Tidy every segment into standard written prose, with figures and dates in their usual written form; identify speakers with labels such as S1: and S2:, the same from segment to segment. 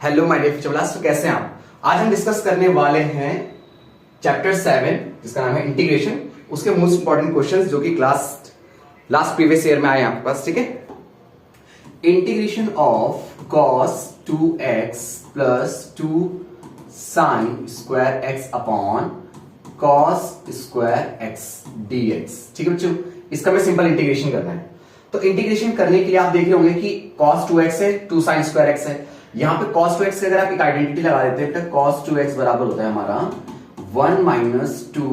S1: Hello my dear future class, तो कैसे हैं आप। आज हम डिस्कस करने वाले हैं चैप्टर 7 जिसका नाम है इंटीग्रेशन, उसके मोस्ट इंपॉर्टेंट क्वेश्चंस जो कि लास्ट प्रीवियस ईयर में आए आपके पास। ठीक है, integration of cos 2x plus 2 sin square x upon cos square x dx। ठीक है बच्चों, इसका हमें सिंपल इंटीग्रेशन करना है। तो इंटीग्रेशन करने के लिए आप देख रहे होंगे कि cos 2x है, 2 sin स्क्वायर x है। यहां पे cos 2x से अगर आप एक आइडेंटिटी लगा देते हैं तो cos 2x बराबर होता है हमारा 1 माइनस 2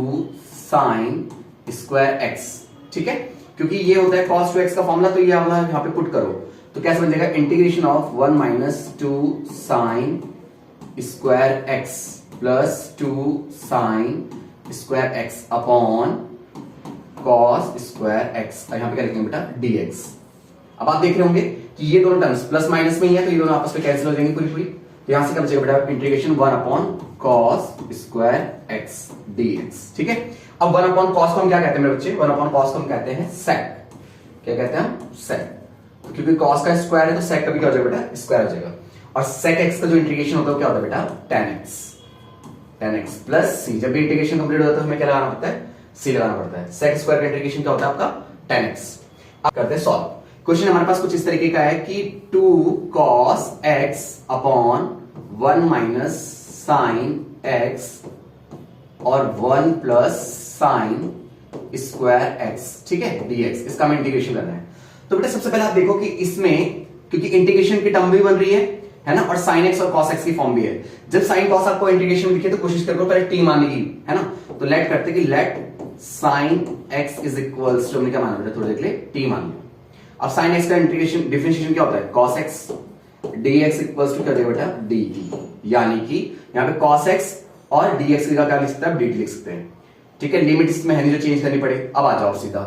S1: sin स्क्वायर x। ठीक है, क्योंकि ये होता है cos 2x का फॉर्मूला, तो ये वाला यहां पे पुट करो तो कैसे बन जाएगा, integration of 1 minus 2 sin square x plus 2 sin square x upon cos square x। यहां पे क्या लिखेंगे बेटा, dx। अब आप देख रहे होंगे कि ये दोनों टर्म्स प्लस माइनस में ही है, तो ये दोनों आपस में कैंसिल हो जाएंगे पूरी। तो यहां से क्या बचेगा बेटा, integration 1 upon cos square x dx। ठीक है, अब 1 अपॉन cos को हम क्या कहते हैं मेरे बच्चे, 1 अपॉन cos को हम कहते हैं sec। क्या कहते हैं हम, sec। तो क्योंकि cos का स्क्वायर है तो sec का भी क्या हो जाएगा बेटा, स्क्वायर हो जाएगा। और sec x का जो इंटीग्रेशन होता है क्या होता है बेटा, tan x प्लस c। जब भी इंटीग्रेशन कंप्लीट होता है तो हमें क्या लगाना पड़ता है, c लगाना पड़ता है। sec स्क्वायर का इंटीग्रेशन क्या होता है आपका, tan x। अब करते हैं सॉल्व। क्वेश्चन हमारे पास कुछ इस तरीके का है कि 2 cos x upon 1 minus sine x और 1 प्लस साइन स्क्वायर x, ठीक है, dx। इसका हमें इंटीग्रेशन करना है। तो बेटा सबसे पहले आप देखो कि इसमें क्योंकि इंटीग्रेशन की टर्म भी बन रही है ना, और साइन x और cos x की फॉर्म भी है। जब साइन cos आपको इंटीग्रेशन दिखे तो कोशिश करो पहले t मानने की, है ना। तो लेट करते कि let sine x is equals to, हमने क्या माना बेटा, थोड़ी देर के लिए t मान लिया। अब sin x का इंटीग्रेशन डिफरेंशिएशन क्या होता है, cos x dx equals to क्या देगा बेटा, dt। यानी कि यहां पे cos x और dx का क्या लिख सकते हैं, dt लिख सकते हैं। ठीक है, लिमिट इसमें है नहीं जो चेंज करनी पड़े। अब आ जाओ सीधा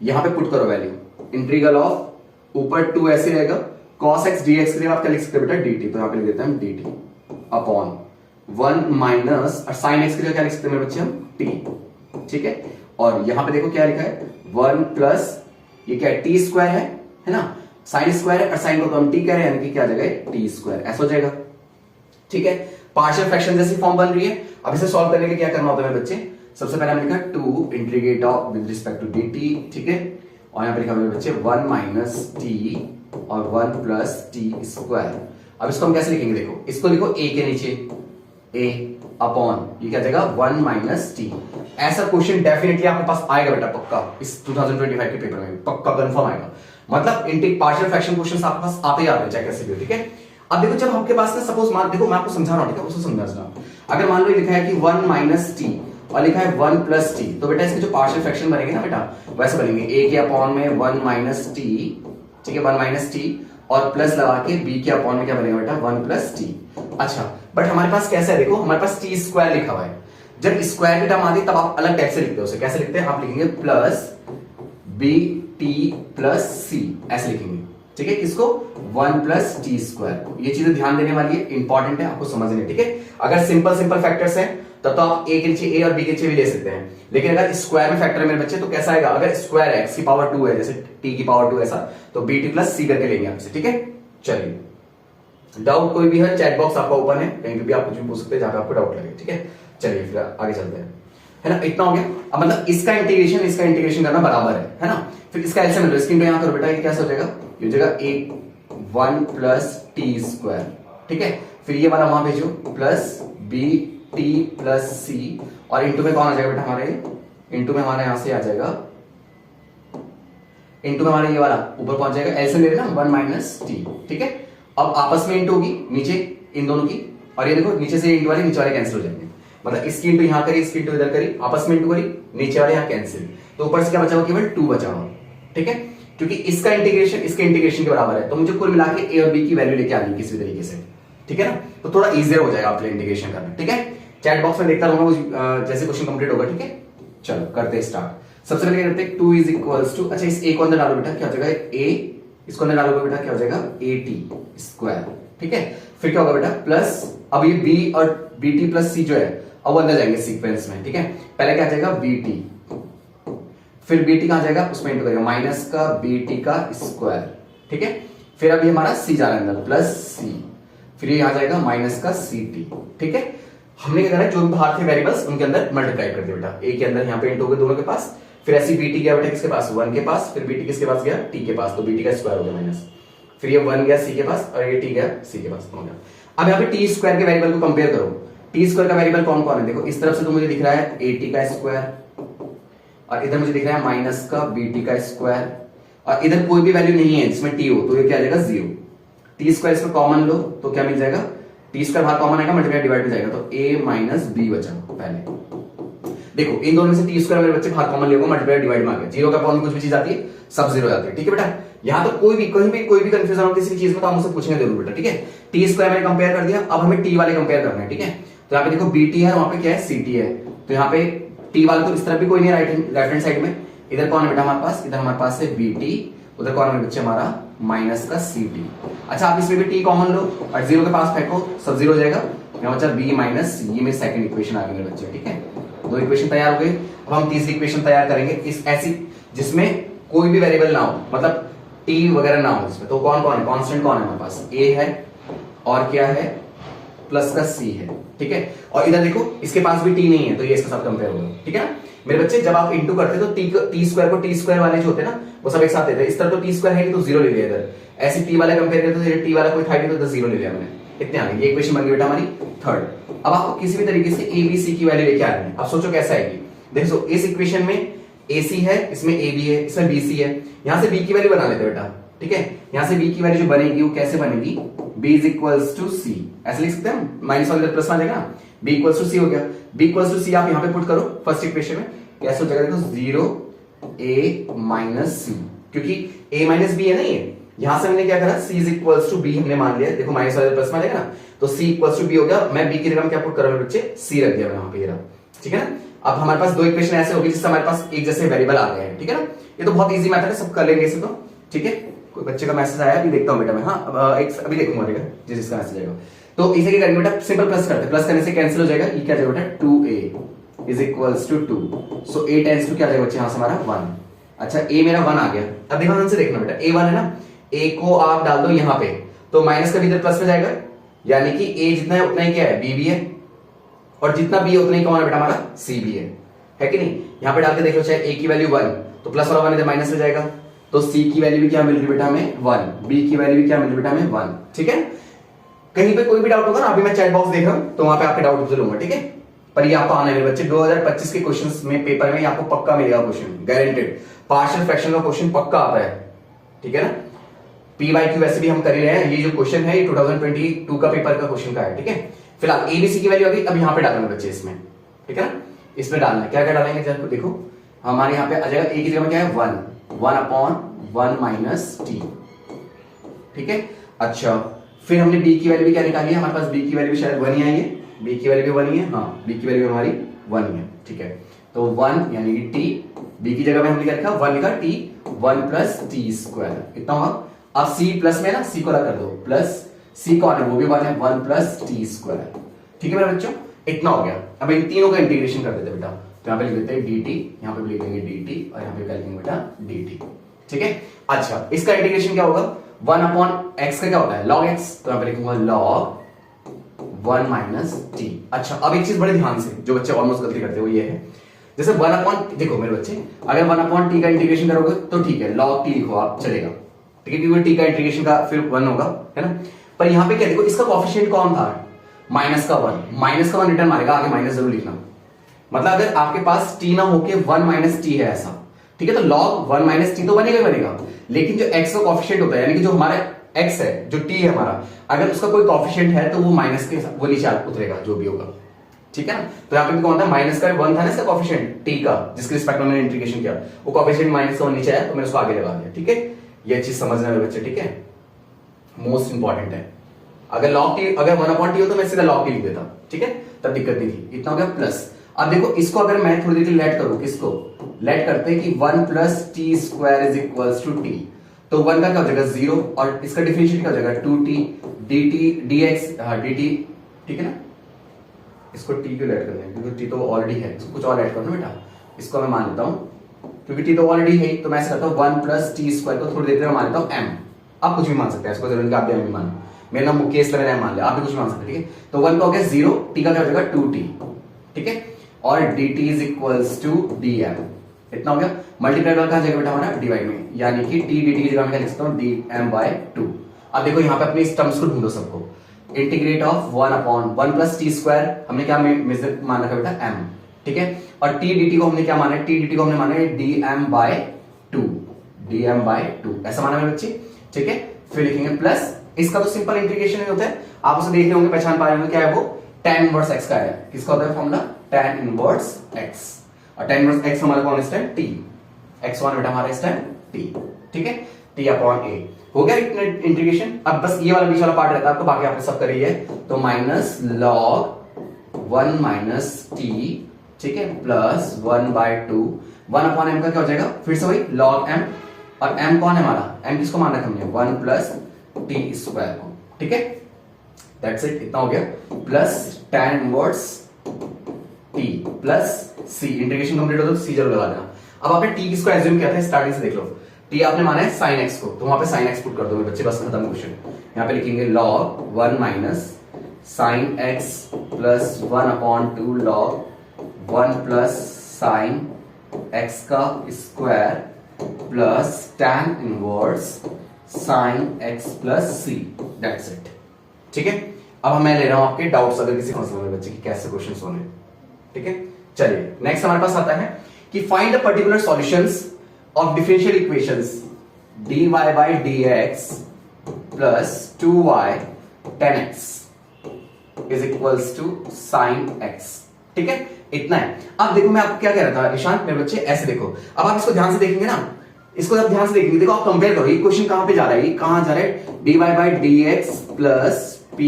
S1: यहां पे पुट करो वैल्यू, इंटीग्रल ऑफ ऊपर 2 ऐसे रहेगा, cos x dx के लिए आप क्या लिख सकते हैं बेटा, dt। तो यहां पे लिख देते हैं हम dt अपॉन 1 माइनस, और sin x के लिए क्या लिख सकते हैं मेरे बच्चे, हम t। ठीक है, और यहां पे देखो क्या लिखा है, 1 प्लस ये क्या है, टी स्क्वायर है ना, साइन स्क्वायर है और साइन को तो हम टी कह रहे हैं, यानी कि क्या आ जाएगा, टी स्क्वायर। ऐसा हो जाएगा। ठीक है, पार्शियल फ्रैक्शन जैसी फॉर्म बन रही है। अब इसे सॉल्व करने के लिए क्या करना होता है मेरे बच्चे, सबसे पहले हमने लिखा 2 integrate of with respect to dt। ठीक है, और यहां पे लिखा मेरे बच्चे 1 माइनस टी और 1 प्लस टी स्क्वायर। अब इसको हम कैसे लिखेंगे, देखो इसको लिखो a के नीचे a अपॉन ये क्या जाएगा, 1 माइनस टी। ऐसा क्वेश्चन डेफिनेटली आपके पास आएगा बेटा, पक्का इस 2025 के पेपर में पक्का कंफर्म आएगा। मतलब इंटीग्रेट पार्शियल फ्रैक्शन क्वेश्चंस आपके पास आते ही आते हैं, चाहे कैसे भी हो। ठीक है, अब देखो जब आपके पास ना सपोज मान, देखो मैं आपको समझा रहा हूं, ठीक है, उसको समझना। अगर मान लो लिखा है कि 1 माइनस टी और लिखा है 1 प्लस टी, तो बेटा इसके जो पार्शियल फ्रैक्शन बनेंगे ना बेटा, वैसे बनेंगे a के अपॉन में 1 माइनस टी, ठीक है, 1 माइनस टी और प्लस लगा के b के अपॉन में क्या बनेगा बेटा, 1 प्लस टी। अच्छा, बट हमारे पास कैसा है, देखो हमारे पास टी स्क्वायर लिखा हुआ है। जब स्क्वायर की टर्म आती है तब आप अलग टाइप से लिखते हो उसे। कैसे लिखते हैं, आप लिखेंगे प्लस बी टी प्लस सी, ऐसे लिखेंगे। ठीक है, किसको, 1 प्लस टी स्क्वायर। ये चीजें ध्यान देने वाली है, इंपॉर्टेंट है, आपको समझनी है। ठीक है, अगर सिंपल फैक्टर्स हैं तब तो आप a के नीचे a और b के नीचे भी ले सकते हैं, लेकिन अगर स्क्वायर में फैक्टर है मेरे बच्चे तो कैसा आएगा, अगर स्क्वायर है x की पावर 2 है, जैसे t की पावर 2 ऐसा, तो bt प्लस c करके लेंगे आपसे। ठीक है, चलिए डाउट कोई भी है, चैट बॉक्स आपका ओपन है, कहीं भी आप कुछ भी पूछ सकते हैं जहां पे आपको डाउट लगे। ठीक है, चलिए फिर आगे चलते हैं, है ना। इतना हो गया। अब मतलब इसका इंटीग्रेशन करना बराबर है ना। फिर इसका एलसीएम लो, इसकी यहां करो बेटा, ये कैसे हो जाएगा, ये हो जाएगा a 1 प्लस टी स्क्वायर। ठीक है, फिर ये वाला वहां भेजो प्लस बी टी प्लस सी, और इंटू में कौन आ जाएगा बेटा हमारे, इंटू में हमारा यहां से आ जाएगा, इंटू में हमारा ये वाला ऊपर पहुंच जाएगा, एलसीएम ले लेना 1 माइनस टी। ठीक है, अब आपस में इंटू होगी नीचे इन दोनों की, और ये देखो नीचे से इंटू वाले नीचे वाले कैंसिल हो जाएंगे। मतलब इसकी इंटू यहां करी, इसकी इंटू इधर करी, आपस में इंटू करी, नीचे वाले यहां कैंसिल, तो ऊपर से क्या बचा हुआ, केवल 2 बचा हुआ। ठीक है, क्योंकि इसका इंटीग्रेशन इसके इंटीग्रेशन के बराबर है, तो मुझे कुल मिला के a और b की वैल्यू लेके आनी है किसी भी तरीके से। ठीक है ना, तो थोड़ा इजियर हो जाएगा आपके लिए इंटीग्रेशन करना। ठीक है, चैट बॉक्स में देखता रहूंगा जैसे क्वेश्चन कंप्लीट होगा। ठीक है, चलो करते हैं स्टार्ट। सबसे पहले क्या करते हैं, 2 इज इक्वल्स टू, अच्छा इस a को अंदर डालो बेटा, क्या हो जाएगा a, इसको अंदर डालोगे बेटा क्या हो जाएगा, at स्क्वायर। ठीक है, फिर क्या होगा बेटा प्लस, अब ये b और bt प्लस c जो है अब अंदर जाएंगे सीक्वेंस में। ठीक है, पहले क्या जाएगा bt, फिर bt कहां जाएगा, उसमें इंटू करेगा माइनस का bt का स्क्वायर। ठीक है, फिर अभी हमारा c जा रहा है अंदर प्लस c, फिर ये आ जाएगा माइनस का सी टी। ठीक है, हमने क्या करा है, जो भी बाहर थे वेरिएबल्स उनके अंदर मल्टीप्लाई कर दिया बेटा, ए के अंदर यहाँ पे इंटू हो गए दोनों के पास, फिर ऐसी बीटी गया बेटा किसके पास, 1 के पास, फिर बीटी किसके पास गया, टी के पास, तो बीटी का स्क्वायर हो गया माइनस, फिर ये 1 गया सी के पास और ये टी गया सी के पास हो गया। अब यहाँ पे टी स्क्वायर के वेरिएबल को कंपेयर करो, टी स्क्वायर का वेरिएबल कौन कौन है, देखो इस तरफ से तो मुझे दिख रहा है ए टी का स्क्वायर और इधर मुझे दिख रहा है माइनस का बीटी का स्क्वायर और इधर कोई भी वैल्यू नहीं है जिसमें टी हो, तो ये क्या आ जाएगा 0। टी स्क्वायर इसमें कॉमन लो तो क्या मिल जाएगा, टी स्क्वायर बाहर कॉमन आएगा, मल्टीप्लाई डिवाइड में जाएगा, तो a माइनस बी बचा। पहले देखो इन दोनों में से टी स्क्वायर मेरे बच्चे बाहर कॉमन लेगा, मल्टीप्लाई डिवाइड में आ गया, जीरो का पावर में कुछ भी चीज आती है सब जीरो जाती है। ठीक है बेटा, यहाँ तो कोई भी कहीं भी कोई भी कंफ्यूजन हो किसी भी चीज में तो हम उससे पूछेंगे जरूर बेटा। ठीक है, टी स्क्वायर मैंने कंपेयर कर दिया, अब हमें टी वाले कंपेयर करना है। ठीक है, तो यहाँ पे देखो बीटी है, वहां पे क्या है सीटी है, तो यहाँ पे टी वाला तो इस तरफ भी कोई नहीं है, लेफ्ट हैंड साइड में, इधर कौन है बेटा हमारे पास, इधर हमारे पास है बीटी, उधर कौन है बच्चे हमारा माइनस का सी टी। अच्छा आप इसमें भी टी कॉमन लो और जीरो के पास फेंको, सब जीरो हो जाएगा, यहाँ बच्चा बी माइनस, ये मेरी सेकंड इक्वेशन आ गई मेरे बच्चे। ठीक है, दो इक्वेशन तैयार हो गई। अब हम तीसरी इक्वेशन तैयार करेंगे इस ऐसी जिसमें कोई भी वेरिएबल ना हो, मतलब टी वगैरह ना हो इसमें, तो कौन कौन है, कांस्टेंट कौन है हमारे पास, ए है और क्या है प्लस का सी है। ठीक है, और इधर देखो इसके पास भी टी नहीं है, तो ये इसके साथ कंपेयर होगा। ठीक है ना मेरे बच्चे, जब आप इंटू करते तो टी स्क्वायर को टी स्क्वायर वाले जो होते हैं ना वो सब एक साथ देते हैं, इस तरह तो टी स्क्वायर है तो जीरो ले लिया, इधर ऐसे टी वाला कंपेयर करते तो टी वाला कोई था नहीं तो जीरो ले लिया मैंने, इतने आ गए। ये इक्वेशन बन गई बेटा हमारी थर्ड। अब आपको किसी भी तरीके से ए बी सी की वैल्यू लेके आनी है, अब सोचो कैसे आएगी। देखो इस इक्वेशन में ए सी है, इसमें ए बी है, इसमें बी सी है, यहां से बी की वैल्यू बना लेते बेटा। ठीक है, यहां से बी की वैल्यू जो बनेगी वो कैसे बनेगी, b इज इक्वल्स टू सी, ऐसे लिख सकते हैं, माइनस वाले प्लस में आ जाएगा ना, b इक्वल्स टू सी हो गया। b इक्वल्स टू सी आप यहां पे पुट करो फर्स्ट इक्वेशन में, कैसे हो जाएगा देखो 0 a माइनस सी, क्योंकि a माइनस बी है ना ये, यहां से हमने क्या करा c is equals to b हमने मान लिया, देखो माइनस वाले प्लस में आ जाएगा ना, तो c इक्वल्स टू b हो गया। मैं b की जगह में क्या पुट कर रहा हूं बच्चे, c रख दिया मैंने वहां पे, ये रहा। ठीक है ना, अब हमारे पास दो इक्वेशन ऐसे होगी जिससे हमारे पास एक जैसे वेरिएबल आ गए हैं। ठीक है ना, ये तो बहुत इजी मेथड है, सब कर लेंगे इसे तो। ठीक है, कोई बच्चे का मैसेज आया अभी देखता हूं बेटा मैं, हाँ एक अभी देखूंगा बेटा जिसका मैसेज आएगा। तो इसे क्या करेंगे बेटा, सिंपल प्लस करते हैं, प्लस करने से कैंसिल हो जाएगा, ये क्या जाएगा बेटा 2a is equals to 2, so a tends to क्या जाएगा बच्चे यहां से हमारा 1। अच्छा a मेरा 1 आ गया, अब ध्यान से देखना बेटा, a 1 है ना, a को आप डाल दो यहां पे, तो माइनस का इधर प्लस में जाएगा, यानी कि a जितना है उतना ही क्या है b भी है, और जितना b है उतना ही कौन है बेटा हमारा c भी है कि नहीं। यहां पे डाल के देख लो, चाहे a की वैल्यू 1 तो प्लस वाला 1 इधर माइनस में जाएगा, तो c की वैल्यू भी क्या मिल रही बेटा हमें 1, b की वैल्यू भी क्या मिल रही बेटा हमें 1। ठीक है, कहीं पे कोई भी डाउट होगा ना, अभी मैं चैट बॉक्स देख रहा हूं तो वहां पे आपके डाउट पूछ लूंगा। ठीक है, पर ये आपको आना है मेरे बच्चे, 2025 के क्वेश्चंस में पेपर में आपको पक्का मिलेगा क्वेश्चन, गारंटेड। पार्शियल फ्रैक्शन का क्वेश्चन पक्का आता है। ठीक है ना, पीवाईक्यू वैसे भी हम कर ही रहे हैं, ये जो क्वेश्चन है ये 2022 का पेपर का क्वेश्चन का है। ठीक है, फिलहाल एबीसी की वैल्यू अभी अब यहां पे डालना बच्चे इसमें। ठीक है ना, इसमें डालना है, क्या क्या डालेंगे जरा देखो, हमारे यहाँ पे आ जाएगा ए की जगह में क्या है 1 अपॉन 1 माइनस टी। ठीक है, अच्छा फिर हमने b की वैल्यू भी क्या निकाली है, हमारे पास b की वैल्यू भी शायद 1 ही आई है, b की वैल्यू भी 1 ही है, हाँ b की वैल्यू हमारी 1 ही है। ठीक है, तो 1 यानी कि t, b की जगह में हमने क्या लिखा 1 लिखा, t 1 प्लस टी स्क्वायर इतना होगा। अब c प्लस में ना c को कर दो, प्लस c कौन है वो भी 1 है, 1 प्लस टी स्क्वायर। ठीक है मेरे बच्चों, इतना हो गया। अब इन तीनों का इंटीग्रेशन कर देते बेटा, तो यहाँ पे लिख देते हैं dt, यहाँ पे लिख देंगे dt और यहाँ पे क्या लिखेंगे बेटा dt। ठीक है, अच्छा इसका इंटीग्रेशन क्या होगा, 1 अपॉन x का क्या होता है log x, तो यहाँ पे लिखूंगा log 1 माइनस टी। अच्छा अब एक चीज बड़े ध्यान से जो बच्चे ऑलमोस्ट गलती करते हैं वो ये है, जैसे 1 अपॉन, देखो मेरे बच्चे अगर 1 अपॉन टी का इंटीग्रेशन करोगे तो ठीक है log t लिखो आप चलेगा, ठीक है, क्योंकि t का इंटीग्रेशन का फिर 1 होगा, है ना। पर यहाँ पे क्या देखो, इसका कोएफिशिएंट कौन था, माइनस का 1, माइनस का 1 रिटर्न मारेगा, आगे माइनस जरूर लिखना। मतलब अगर आपके पास t ना होके 1 माइनस टी है ऐसा, ठीक है, तो log 1 माइनस टी तो बनेगा ही बनेगा, लेकिन जो x का कोएफिशिएंट होता है यानी कि जो हमारा x है, जो t है हमारा, अगर उसका कोई कोएफिशिएंट है तो वो माइनस के वो नीचे उतरेगा जो भी होगा। ठीक है ना, तो यहाँ पे कौन था, माइनस का 1 था ना इसका कोएफिशिएंट t का, जिसके रिस्पेक्ट में मैंने इंटीग्रेशन किया, वो कोएफिशिएंट माइनस का नीचे आया तो मैंने उसको आगे लगा दिया। ठीक है, ये चीज समझना है बच्चे, ठीक है, मोस्ट इंपॉर्टेंट है। अगर log t अगर 1 अपॉन टी हो तो मैं सीधा log t लिख देता, ठीक है, तब दिक्कत नहीं थी। इतना हो गया प्लस। अब देखो इसको अगर मैं थोड़ी देर के लिए लेट करूं, किसको लेट करते हैं कि 1 plus t square is equals to t, तो 1 का क्या हो जाएगा 0 और इसका डिफरेंशिएट क्या हो जाएगा 2t dt dx dt। ठीक है ना, इसको t क्यों लेट करना है, क्योंकि t तो ऑलरेडी है, इसको कुछ और ऐड करना बेटा, इसको मैं मान लेता हूं क्योंकि t तो ऑलरेडी है, तो मैं ऐसे करता हूं 1 प्लस टी स्क्वायर को थोड़ी देर में मान लेता हूं m। आप कुछ भी मान सकते हैं, इसको जरूरत है आप भी m मान, मेरा नाम मुकेश लग रहा है मान लिया, आप भी कुछ मान सकते, ठीक है। तो 1 का हो गया 0, t का क्या हो जाएगा 2t, ठीक है। और dt is equals to dm, इतना हो गया। मल्टीप्लाई कहाँ जाएगा बेटा हमारा डिवाइड में, यानी कि t dt की जगह मैं क्या लिख सकता हूँ dm/2। अब देखो यहाँ पे अपने इस टर्म्स को ढूंढो सबको, integrate of 1/1 plus t square, हमने क्या मेजर मान रखा बेटा m, ठीक है। और t dt को हमने क्या माना है, t dt को हमने माना है dm/2 ऐसा माना मेरे बच्चे, ठीक है। फिर लिखेंगे प्लस, इसका तो सिंपल इंटीग्रेशन ही होता है, आप उसे देख रहे होंगे, पहचान पा रहे होंगे, क्या है वो tan इनवर्स x का है। किसका होता है फॉर्मूला, tan इनवर्स x, और tan इनवर्स x हमारा कौन इस टाइम t, x1 बेटा हमारा इस टाइम t, ठीक है, t/a हो गया इंटीग्रेशन। अब बस ये वाला बीच वाला पार्ट रहता है आपको, बाकी आपने सब करी है। तो माइनस log 1 माइनस t, ठीक है, प्लस 1/2, 1/m का क्या हो जाएगा, फिर से वही log m, और m कौन है हमारा, m किसको मान रखा हमने 1 प्लस टी स्क्वायर को, ठीक है। दैट्स इट, इतना हो गया, plus tan inverse t plus c, integration complete हो तो c जरूर लगा देना। अब आपने t किसको एज्यूम किया था स्टार्टिंग से, देख लो, t आपने माना है sin x को, तो वहां पे sin x पुट कर दो बच्चे, बस खत्म क्वेश्चन। यहाँ पे लिखेंगे log 1 minus sin x plus 1/2 log 1 plus sin x का square plus tan inverse sin x plus c, that's it, ठीक है। अब मैं ले रहा हूं आपके डाउट्स, अगर किसी को समझ में बच्चे कि कैसे क्वेश्चंस होने, ठीक है। चलिए नेक्स्ट हमारे पास आता है कि find the particular solutions of differential equations dy by dx plus 2y tan x is equals to sin x, ठीक है, इतना है। अब देखो मैं आपको क्या कह रहा था ईशान मेरे बच्चे, ऐसे देखो, अब आप इसको ध्यान से देखेंगे ना, इसको जब ध्यान से देखेंगे, देखो आप कंपेयर करो, ये क्वेश्चन कहां पे जा रहा है, ये कहां जा रहा है, dy by dx plus py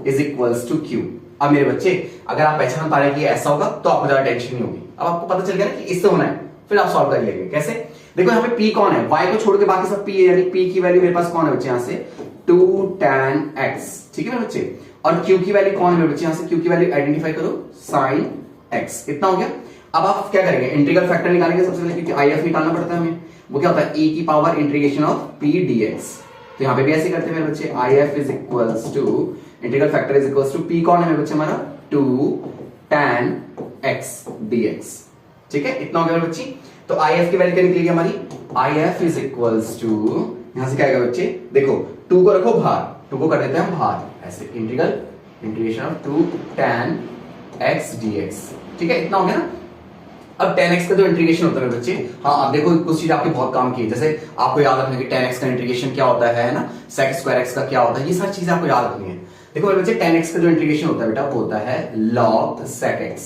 S1: is equals to q। अब मेरे बच्चे अगर आप पहचान पा रहे हैं कि ऐसा होगा तो आपको ज्यादा टेंशन नहीं होगी। अब आपको पता चल गया ना कि इससे होना है, फिर आप सॉल्व कर लेंगे। कैसे, देखो यहाँ पे p कौन है, y को छोड़ के बाकी सब p है, यानी p की वैल्यू मेरे पास कौन है बच्चे, यहाँ से 2 tan x, ठीक है मेरे बच्चे। और q की वैल्यू कौन है मेरे बच्चे, यहाँ से q की वैल्यू आइडेंटिफाई करो sin x, इतना हो गया। अब आप क्या करेंगे, इंटीग्रल फैक्टर निकालेंगे सबसे पहले, क्योंकि if निकालना पड़ता है हमें, वो क्या होता है e की power integration of p dx। तो यहाँ पे भी ऐसे करते हैं मेरे बच्चे, if is equals to integral factor is equals to p कौन है मेरे बच्चे हमारा 2 tan x dx, ठीक है, इतना हो गया मेरे बच्चे। तो if की वैल्यू क्या निकलेगी हमारी, if इज इक्वल्स टू, यहां से क्या आएगा बच्चे, देखो 2 को रखो बाहर, 2 को कर देते हैं हम बाहर, ऐसे integration of 2 tan x dx, ठीक है, इतना हो गया ना। अब tan x का जो इंटीग्रेशन होता है मेरे बच्चे, हाँ आप देखो कुछ चीज आपके बहुत काम की है, जैसे आपको याद रखना कि tan x का इंटीग्रेशन क्या होता है ना, sec स्क्वायर x का क्या होता है, ये सारी चीजें आपको याद रखनी है। देखो मेरे बच्चे tan x का जो इंटीग्रेशन होता है बेटा वो होता है log sec x,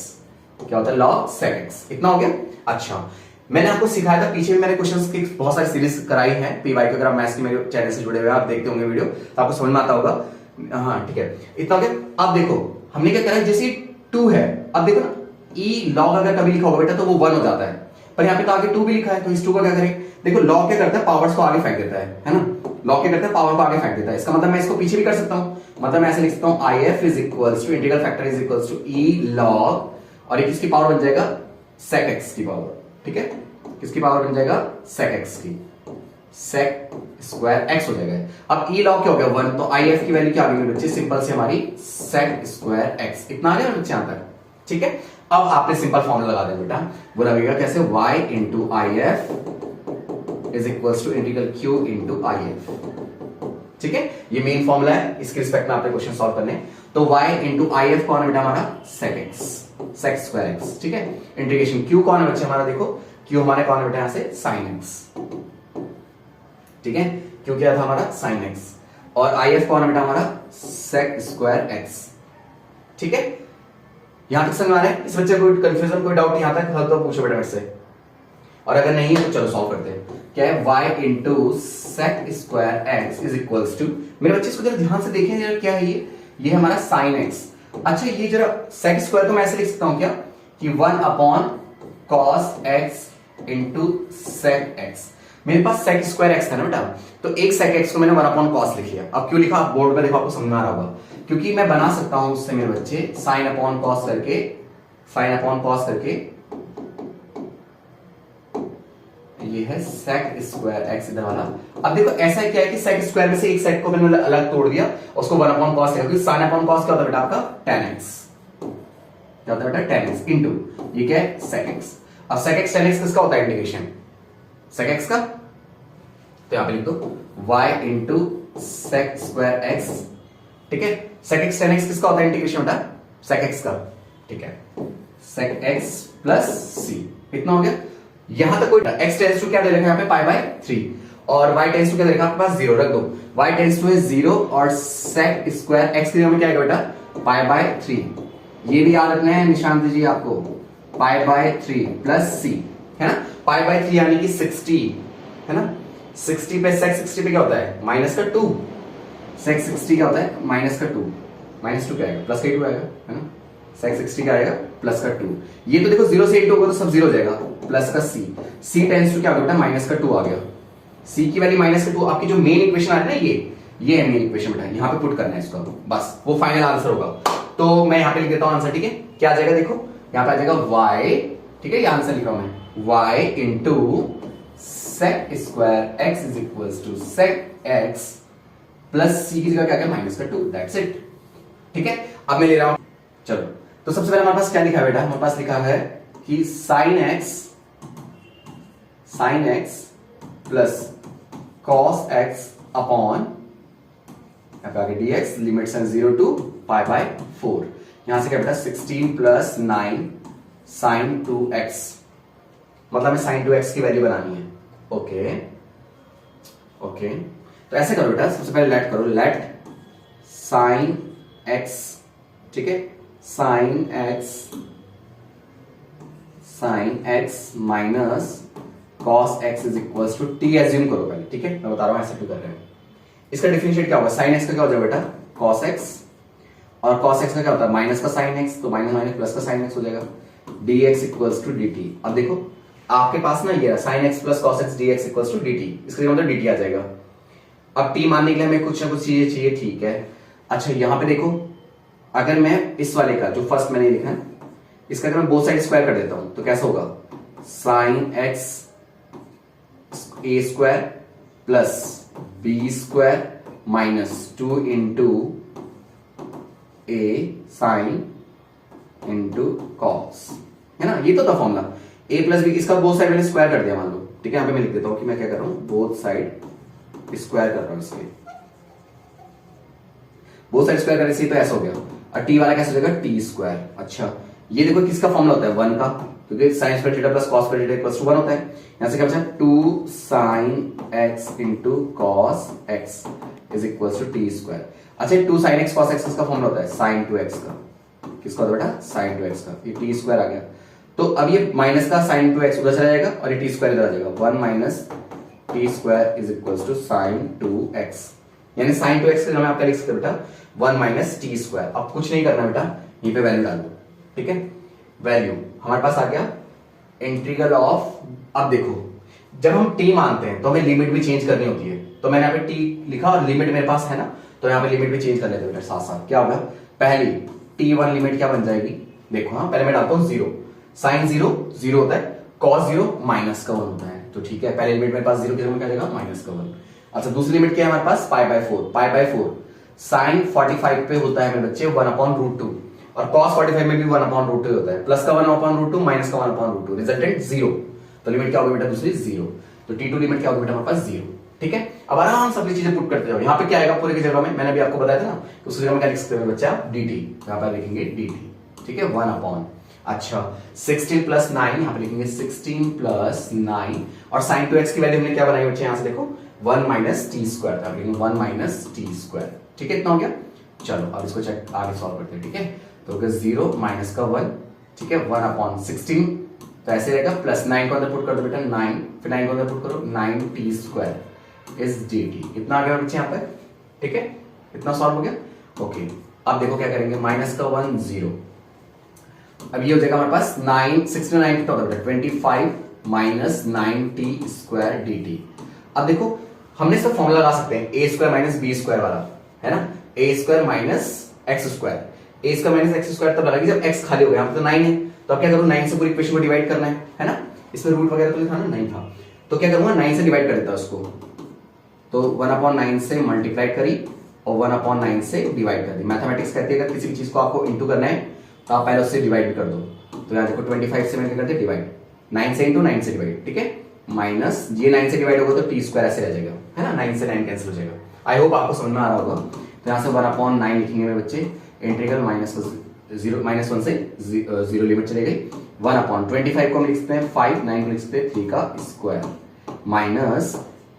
S1: क्या होता है log sec x, इतना हो गया। अच्छा, मैंने आपको सिखाया था, पीछे भी मैंने क्वेश्चंस की बहुत सारी सीरीज कराई है पीवाई के, अगर आप मैथ्स की मेरे चैनल से जुड़े हुए आप देखते होंगे वीडियो तो आपको समझ में आता होगा। हाँ ठीक है, इतना हो गया। अब देखो हमने क्या करा, जैसे 2 है, अब देखो ना e log अगर कभी लिखा होगा बेटा तो वो 1 हो जाता है, पर यहाँ पे तो आगे 2 भी लिखा है, तो इस 2 का क्या करें, देखो log क्या करता है, पावर्स को आगे फेंक देता है ना, log क्या करता है, पावर को आगे फेंक देता है। इसका मतलब मैं इसको पीछे भी कर सकता हूँ, मतलब मैं ऐसे लिख सकता हूँ if is equals to integral factor is equals to e log, और ये किसकी पावर बन जाएगा, sec x की पावर, ठीक है, किसकी पावर बन जाएगा, sec x की, sec स्क्वायर x हो जाएगा। अब e log क्या हो गया 1, तो if की वैल्यू क्या आ गई मेरे बच्चे, सिंपल से हमारी sec स्क्वायर x, इतना आ गया मेरे बच्चे यहां तक, ठीक है। अब आपने सिंपल फॉर्मूला लगा दिया बेटा, वो लगेगा कैसे, y into if is equals to integral q into if, ठीक है, ये मेन फॉर्मूला है, इसके रिस्पेक्ट में आपने क्वेश्चन सॉल्व करने। तो y इंटू if कौन है बेटा हमारा, sec x, sec square x, ठीक है। इंटीग्रेशन q कौन है बच्चे हमारा, देखो q हमारे कौन है बेटा यहां से sin x, ठीक है, q क्या था हमारा sin x, और if कौन है बेटा हमारा sec स्क्वायर x, ठीक है। यहां तक समझ आ रहा है, इस बच्चे को कंफ्यूजन कोई डाउट यहां तक है तो पूछो बेटा मेरे से, और अगर नहीं है तो चलो सॉल्व करते हैं। क्या है, y into sec square x is equals to, मेरे बच्चे इसको जरा ध्यान से देखें जरा, क्या है ये है हमारा sin x। अच्छा ये जरा sec स्क्वायर को मैं ऐसे लिख सकता हूं क्या, कि 1 upon cos x into sec x, मेरे पास sec स्क्वायर x था ना बेटा, तो एक sec x को मैंने 1 अपॉन cos लिख लिया। अब क्यों लिखा, बोर्ड पे देखो आपको समझ में आ रहा होगा, क्योंकि मैं बना सकता हूं उससे मेरे बच्चे sin अपॉन cos करके, sin अपॉन cos करके ये है sec स्क्वायर x इधर वाला। अब देखो ऐसा क्या है कि sec स्क्वायर में से एक sec को मैंने अलग तोड़ दिया, उसको 1 अपॉन cos लिखा, क्योंकि sin अपॉन cos क्या होता है बेटा आपका tan x, क्या होता है बेटा tan x इनटू ये क्या है sec x। अब sec x tan x किसका होता है इंटीग्रेशन, sec x का, तो यहां पे लिख दो y into sec square x, ठीक है। sec x tan x किसका होता है इंटीग्रेशन बेटा, sec x का, ठीक है, sec x प्लस c, इतना हो गया। यहां तक कोई x टेंस टू क्या दे रखा है यहाँ पे पाई बाय 3 और y टेंस टू क्या दे रखा है आपके पास 0 रख दो, y टेंस टू है 0 और sec स्क्वायर x की जगह में क्या आएगा बेटा पाई बाय 3। ये भी याद रखना है निशांत जी आपको, पाई बाय 3 प्लस c, है ना, पाई बाय 3 यानी कि 60, है ना, 60 पे sec 60 पे क्या होता है माइनस का 2, sec 60 क्या होता है माइनस का 2, माइनस 2 क्या आएगा प्लस का 2 आएगा, है ना, sec 60 क्या आएगा प्लस का 2। ये तो देखो 0 से 8 होगा तो सब 0 हो जाएगा, प्लस का c टेंस टू क्या हो गया बेटा माइनस का 2 आ गया, c की वैल्यू माइनस का 2। आपकी जो मेन इक्वेशन आ रही है ना ये है मेन इक्वेशन बेटा, यहाँ पे पुट करना है इसका, बस वो फाइनल आंसर होगा। तो मैं यहाँ पे लिख देता हूँ आंसर, ठीक है, क्या आ जाएगा देखो यहाँ पे आ जाएगा y, ठीक है, ये आंसर लिख रहा हूं मैं, y into sec square x is equals to sec x plus c की जगह क्या माइनस का 2, दैट्स इट, ठीक है। अब मैं ले रहा हूं, चलो तो सबसे पहले हमारे पास क्या लिखा है बेटा, हमारे पास लिखा है कि sin x plus cos x upon आगे dx, लिमिट्स हैं 0 टू पाई बाय 4, यहां से क्या बेटा 16 प्लस 9 sin 2x, मतलब हमें sin 2x की वैल्यू बनानी है, ओके ओके। तो ऐसे करो बेटा, सबसे पहले लेट करो, लेट sin x, ठीक है, sin x minus cos x is equals to t assume करो पहले, ठीक है, मैं बता रहा हूं ऐसे क्यों कर रहे हैं। इसका डिफरेंशिएट क्या होगा, sin x का क्या हो जाएगा बेटा cos x, और cos x का क्या होता है माइनस का sin x, तो माइनस माइनस प्लस का sin x हो जाएगा, dx इक्वल्स टू dt। अब देखो आपके पास ना ये sin x plus cos x dx equals to dt, इसका मतलब dt आ जाएगा। अब t मानने के लिए हमें कुछ ना कुछ चीजें चाहिए, ठीक है। अच्छा यहां पे देखो, अगर मैं इस वाले का जो फर्स्ट मैंने लिखा है इसका अगर मैं बोथ साइड स्क्वायर कर देता हूं तो कैसा होगा, sin x a square plus b square minus 2 into a sin into cos, है ना, ये तो था फॉर्मूला, a प्लस बी, इसका बोथ साइड मैंने स्क्वायर कर दिया मान लो, ठीक है। यहां पे मैं लिख देता हूं कि मैं क्या कर रहा हूं, बोथ साइड स्क्वायर कर रहा हूं, इसलिए बोथ साइड स्क्वायर करने से तो ऐसा हो गया, और t वाला कैसे हो जाएगा t स्क्वायर। अच्छा ये देखो किसका फॉर्मूला होता है 1 का, क्योंकि sin square theta plus cos square theta equals to 1 होता है। यहां से क्या बचा 2 sin x into cos x is equals to t square. अच्छा 2 sin x cos x किसका फॉर्मूला होता है sin 2x का, किसका होता है बेटा sin 2x का, ये t स्क्वायर आ गया। तो अब ये माइनस का sin 2x उधर चला जाएगा और ये t स्क्वायर इधर आ जाएगा, 1 minus t square is equals to sin 2x, यानी sin 2x के जगह आप क्या लिख सकते हो बेटा 1 माइनस टी स्क्वायर। अब कुछ नहीं करना बेटा, यहीं पे वैल्यू डाल दो, ठीक है। वैल्यू हमारे पास आ गया इंटीग्रल ऑफ, अब देखो जब हम t मानते हैं तो हमें लिमिट भी चेंज करनी होती है, तो मैंने यहाँ पे t लिखा और लिमिट मेरे पास है ना, तो यहाँ पे लिमिट भी चेंज कर लेते हैं साथ साथ। क्या होगा, पहली t1 लिमिट क्या बन जाएगी, देखो हाँ पहले मैं डालता हूँ 0, sin 0 0 होता है, cos 0 माइनस का 1 होता है, तो ठीक है पहले लिमिट मेरे पास 0 की जगह क्या जाएगा माइनस का 1। अच्छा दूसरी लिमिट क्या है हमारे पास पाई बाय 4, sin 45 पे होता है मेरे बच्चे 1/√2 और cos 45 में भी 1/√2 होता है, प्लस का 1/√2 माइनस का 1/√2, रिजल्टेंट 0, तो लिमिट क्या होगी बेटा दूसरी 0, तो t2 लिमिट क्या होगी बेटा हमारे पास 0, ठीक है। अब आराम से अपनी चीजें पुट करते जाओ, यहाँ पे क्या आएगा पूरे की जगह में, मैंने अभी आपको बताया था ना, तो उस जगह में क्या लिख सकते हैं बच्चा dt, यहाँ पर लिखेंगे dt, ठीक है 1/, अच्छा 16 प्लस 9 यहाँ पे लिखेंगे 16 प्लस 9 और sin 2x की वैल्यू हमने क्या बनाई बच्चे यहाँ से देखो 1 माइनस टी स्क्वायर था, 1 माइनस टी स्क्वायर, ठीक है इतना हो गया। चलो अब इसको चेक आगे सॉल्व करते हैं, ठीक है। तो 0 माइनस का 1, ठीक है 1/16, तो ऐसे रहेगा प्लस 9 को अंदर पुट कर दो बेटा 9, फिर 9 को अंदर पुट करो 9 टी स्क्वायर इज dt, इतना आ गया बच्चे यहाँ पर, ठीक है इतना सॉल्व हो गया। ओके अब देखो क्या करेंगे, माइनस का 1 0, अब ये हो जाएगा हमारे पास 9 69 कितना होता है 25 माइनस 9t स्क्वायर dt। अब देखो हमने सब फॉर्मूला लगा सकते हैं a square minus b square वाला, है ना, a square minus x square, a square minus x square तब लगेगी जब x खाली हो गया, यहाँ पे तो 9 है, तो अब क्या करूं 9 से पूरी इक्वेशन को डिवाइड करना है ना, इसमें रूट वगैरह तो लिखा ना नहीं था, तो तो क्या करूंगा, 9 से डिवाइड कर देता उसको, तो 1/9 से मल्टीप्लाई करी और 1/9 से डिवाइड कर दी। मैथमेटिक्स कहती है अगर किसी भी चीज को आपको इंटू करना है तो आप पहले उससे डिवाइड कर दो। तो यहाँ देखो 25 से मैंने क्या कर दिया डिवाइड, 9 से इंटू 9 से डिवाइड, ठीक है, माइनस ये 9 से डिवाइड होगा तो टी स्क्वायर ऐसे रह जाएगा, है ना, 9 से 9 कैंसिल हो जाएगा। आई होप आपको समझ में आ रहा होगा। तो यहाँ से 1/9 लिखेंगे मेरे बच्चे, इंटीग्रल -1 से 0 लिमिट चले गई, 1/25 को हम लिख सकते हैं 5, 9 को लिख सकते हैं 3 का square minus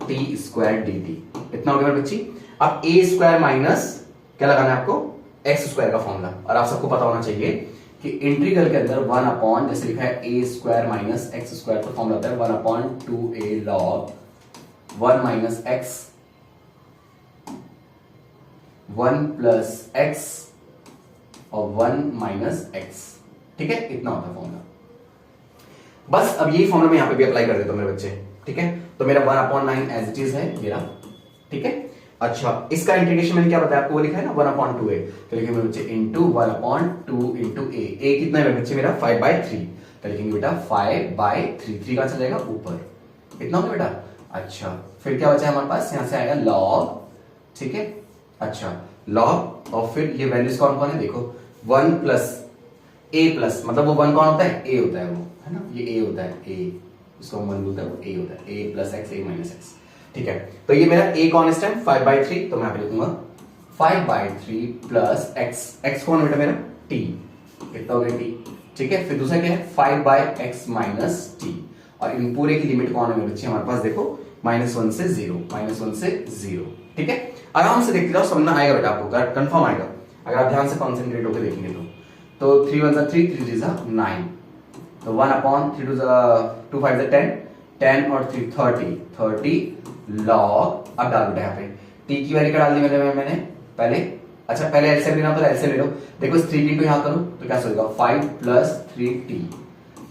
S1: T square D T. इतना हो गया मेरे बच्ची। अब ए स्क्वायर माइनस क्या लगाना है आपको, एक्स स्क्वायर का फॉर्मूला, और आप सबको पता होना चाहिए कि इंटीग्रल के अंदर 1 जैसे लिखा है ए स्क्वायर माइनस एक्स स्क्वायर, तो फॉर्मूला होता है 1/2a log 1 minus x 1 plus x और 1 माइनस एक्स, ठीक है, इतना होता है फॉर्मूला। बस अब यही फॉर्मूला मैं यहां पे भी अप्लाई कर देता हूं मेरे बच्चे, ठीक है। तो मेरा 1/9 एज इट इज है मेरा, ठीक है। अच्छा, इसका इंटीग्रेशन मैंने क्या बताया आपको, वो लिखा है ना 1/2a, तो लिखेंगे मेरे बच्चे इंटू 1/2 इंटू a कितना है मेरे बच्चे मेरा 5/3, तो लिखेंगे बेटा 5/3, 3 का चलेगा ऊपर, इतना होगा बेटा। अच्छा, फिर क्या बचा है हमारे पास, यहां से आएगा log, ठीक है। अच्छा, log और फिर ये वैल्यूज कौन कौन है देखो, 1 प्लस a प्लस, मतलब वो 1 कौन होता है, a होता है, वो है ना, ये a होता है, a इसको हम 1 बोलते हैं, वो a होता है, a plus x, a minus x, ठीक है। तो ये मेरा a कांस्टेंट 5/3, तो मैं यहां पे लिखूंगा 5/3 प्लस x, x कौन बेटा मेरा t, कितना हो गया t, ठीक है। फिर दूसरा क्या है 5/x माइनस t, और इन पूरे की लिमिट कौन है मेरे बच्चे हमारे पास देखो -1 से 0, -1 से 0, ठीक है। आराम से देखते जाओ, समझ में आएगा बेटा आपको, कंफर्म आएगा अगर आप ध्यान से कॉन्सेंट्रेट होकर देखेंगे तो 3 1 3, 3 3 9, तो 1/3 2 5 10, 10 और 3 30 log, अब डाल बेटा यहाँ पे t की वैल्यू क्या डाल दी मैंने पहले। अच्छा, पहले एलसीएम लेना तो एलसीएम ले लो, देखो इस 3 को यहाँ करो तो क्या होगा 5 प्लस 3t,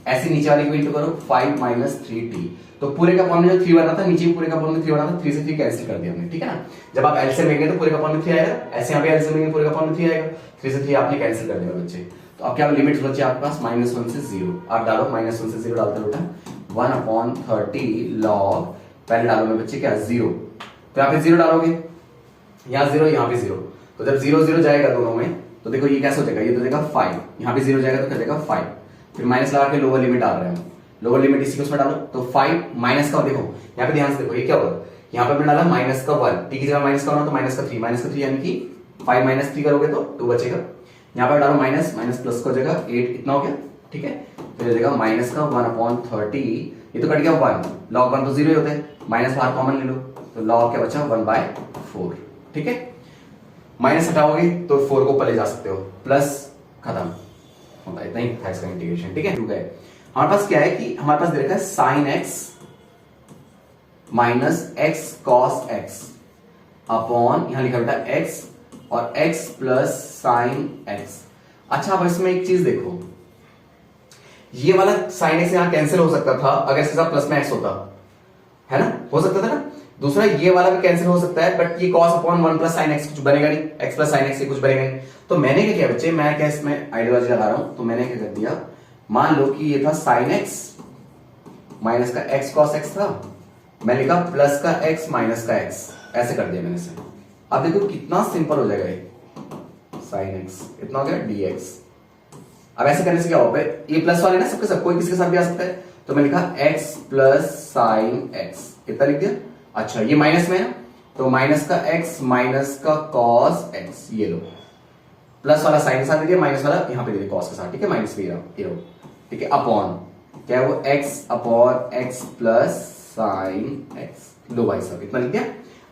S1: ऐसे नीचे वाले को इंटू करो 5 माइनस 3t, तो पूरे का फॉर्म में जो 3 बना था, नीचे पूरे का फॉर्म में 3 बना था, 3 से 3 कैंसिल कर दिया हमने, ठीक है ना। जब आप एलसीएम लेंगे तो पूरे का फॉर्म में 3 आएगा, ऐसे यहाँ पे एलसीएम लेंगे पूरे का फॉर्म में 3 आएगा, 3 से 3 आपने कैंसिल कर दिया बच्चे। तो अब क्या लिमिट बची आपके पास -1 से 0, आप डालो -1 से 0 डालते बेटा 1/30 log, पहले डालो मेरे बच्चे क्या 0, तो यहाँ पे 0 डालोगे, यहाँ 0 यहाँ पे 0, तो जब 0 0 जाएगा दोनों में तो देखो ये कैसे हो जाएगा, ये तो जाएगा 5, यहाँ पे 0 जाएगा तो क्या जाएगा 5, फिर माइनस लगा के लोअर लिमिट डाल रहे हैं, लोअर लिमिट इसी को उसमें डालो, तो 5 माइनस का, देखो यहाँ पे ध्यान से देखो ये क्या होगा, यहाँ पे मैंने डाला -1, t की जगह माइनस का होना तो -3 यानी कि 5 - 3 करोगे तो 2 बचेगा, यहाँ पे डालो माइनस प्लस का हो जाएगा 8, इतना हो गया, ठीक है। फिर जाएगा माइनस का 1/30, ये तो कट गया 1, log 1 तो 0 ही होता है, माइनस बाहर कॉमन ले लो तो log क्या बचा 1/4, ठीक है। माइनस हटाओगे तो 4 को ऊपर ले जा सकते हो, प्लस खत्म होता है, इतना ही था इसका इंटीग्रेशन, ठीक है। हमारे पास क्या है कि हमारे पास दे रखा है sin x minus x cos x upon, यहां लिखा बेटा x और x प्लस sin x। अच्छा, अब इसमें एक चीज देखो, ये वाला sin x यहां कैंसिल हो सकता था अगर इसके साथ प्लस में x होता, है ना, हो सकता था ना। दूसरा ये वाला भी कैंसिल हो सकता है, बट ये cos upon 1 plus sin x कुछ बनेगा नहीं, x प्लस sin x से कुछ बनेगा नहीं। तो मैंने क्या किया बच्चे, मैं क्या इसमें आइडियोलॉजी लगा रहा हूं, तो मैंने क्या कर दिया, मान लो कि ये था sin x माइनस का x cos x था, मैं लिखा प्लस का x माइनस का x, ऐसे कर दिया मैंने इसे। अब देखो कितना सिंपल हो जाएगा ये, sin x इतना हो गया dx। अब ऐसे करने से क्या होगा, ये प्लस वाले ना सबके सब, कोई किसी के साथ भी आ सकता है, तो मैं लिखा x प्लस साइन x, कितना लिख दिया। अच्छा, ये माइनस में है तो माइनस का x माइनस का cos x, ये लो, प्लस वाला साइन के साथ दे दिया, माइनस वाला यहाँ पे दे दिया cos के साथ, ठीक है, माइनस भी रहा, ठीक है, अपॉन क्या है वो x upon x plus sine x, लो भाई साहब इतना लिख दिया।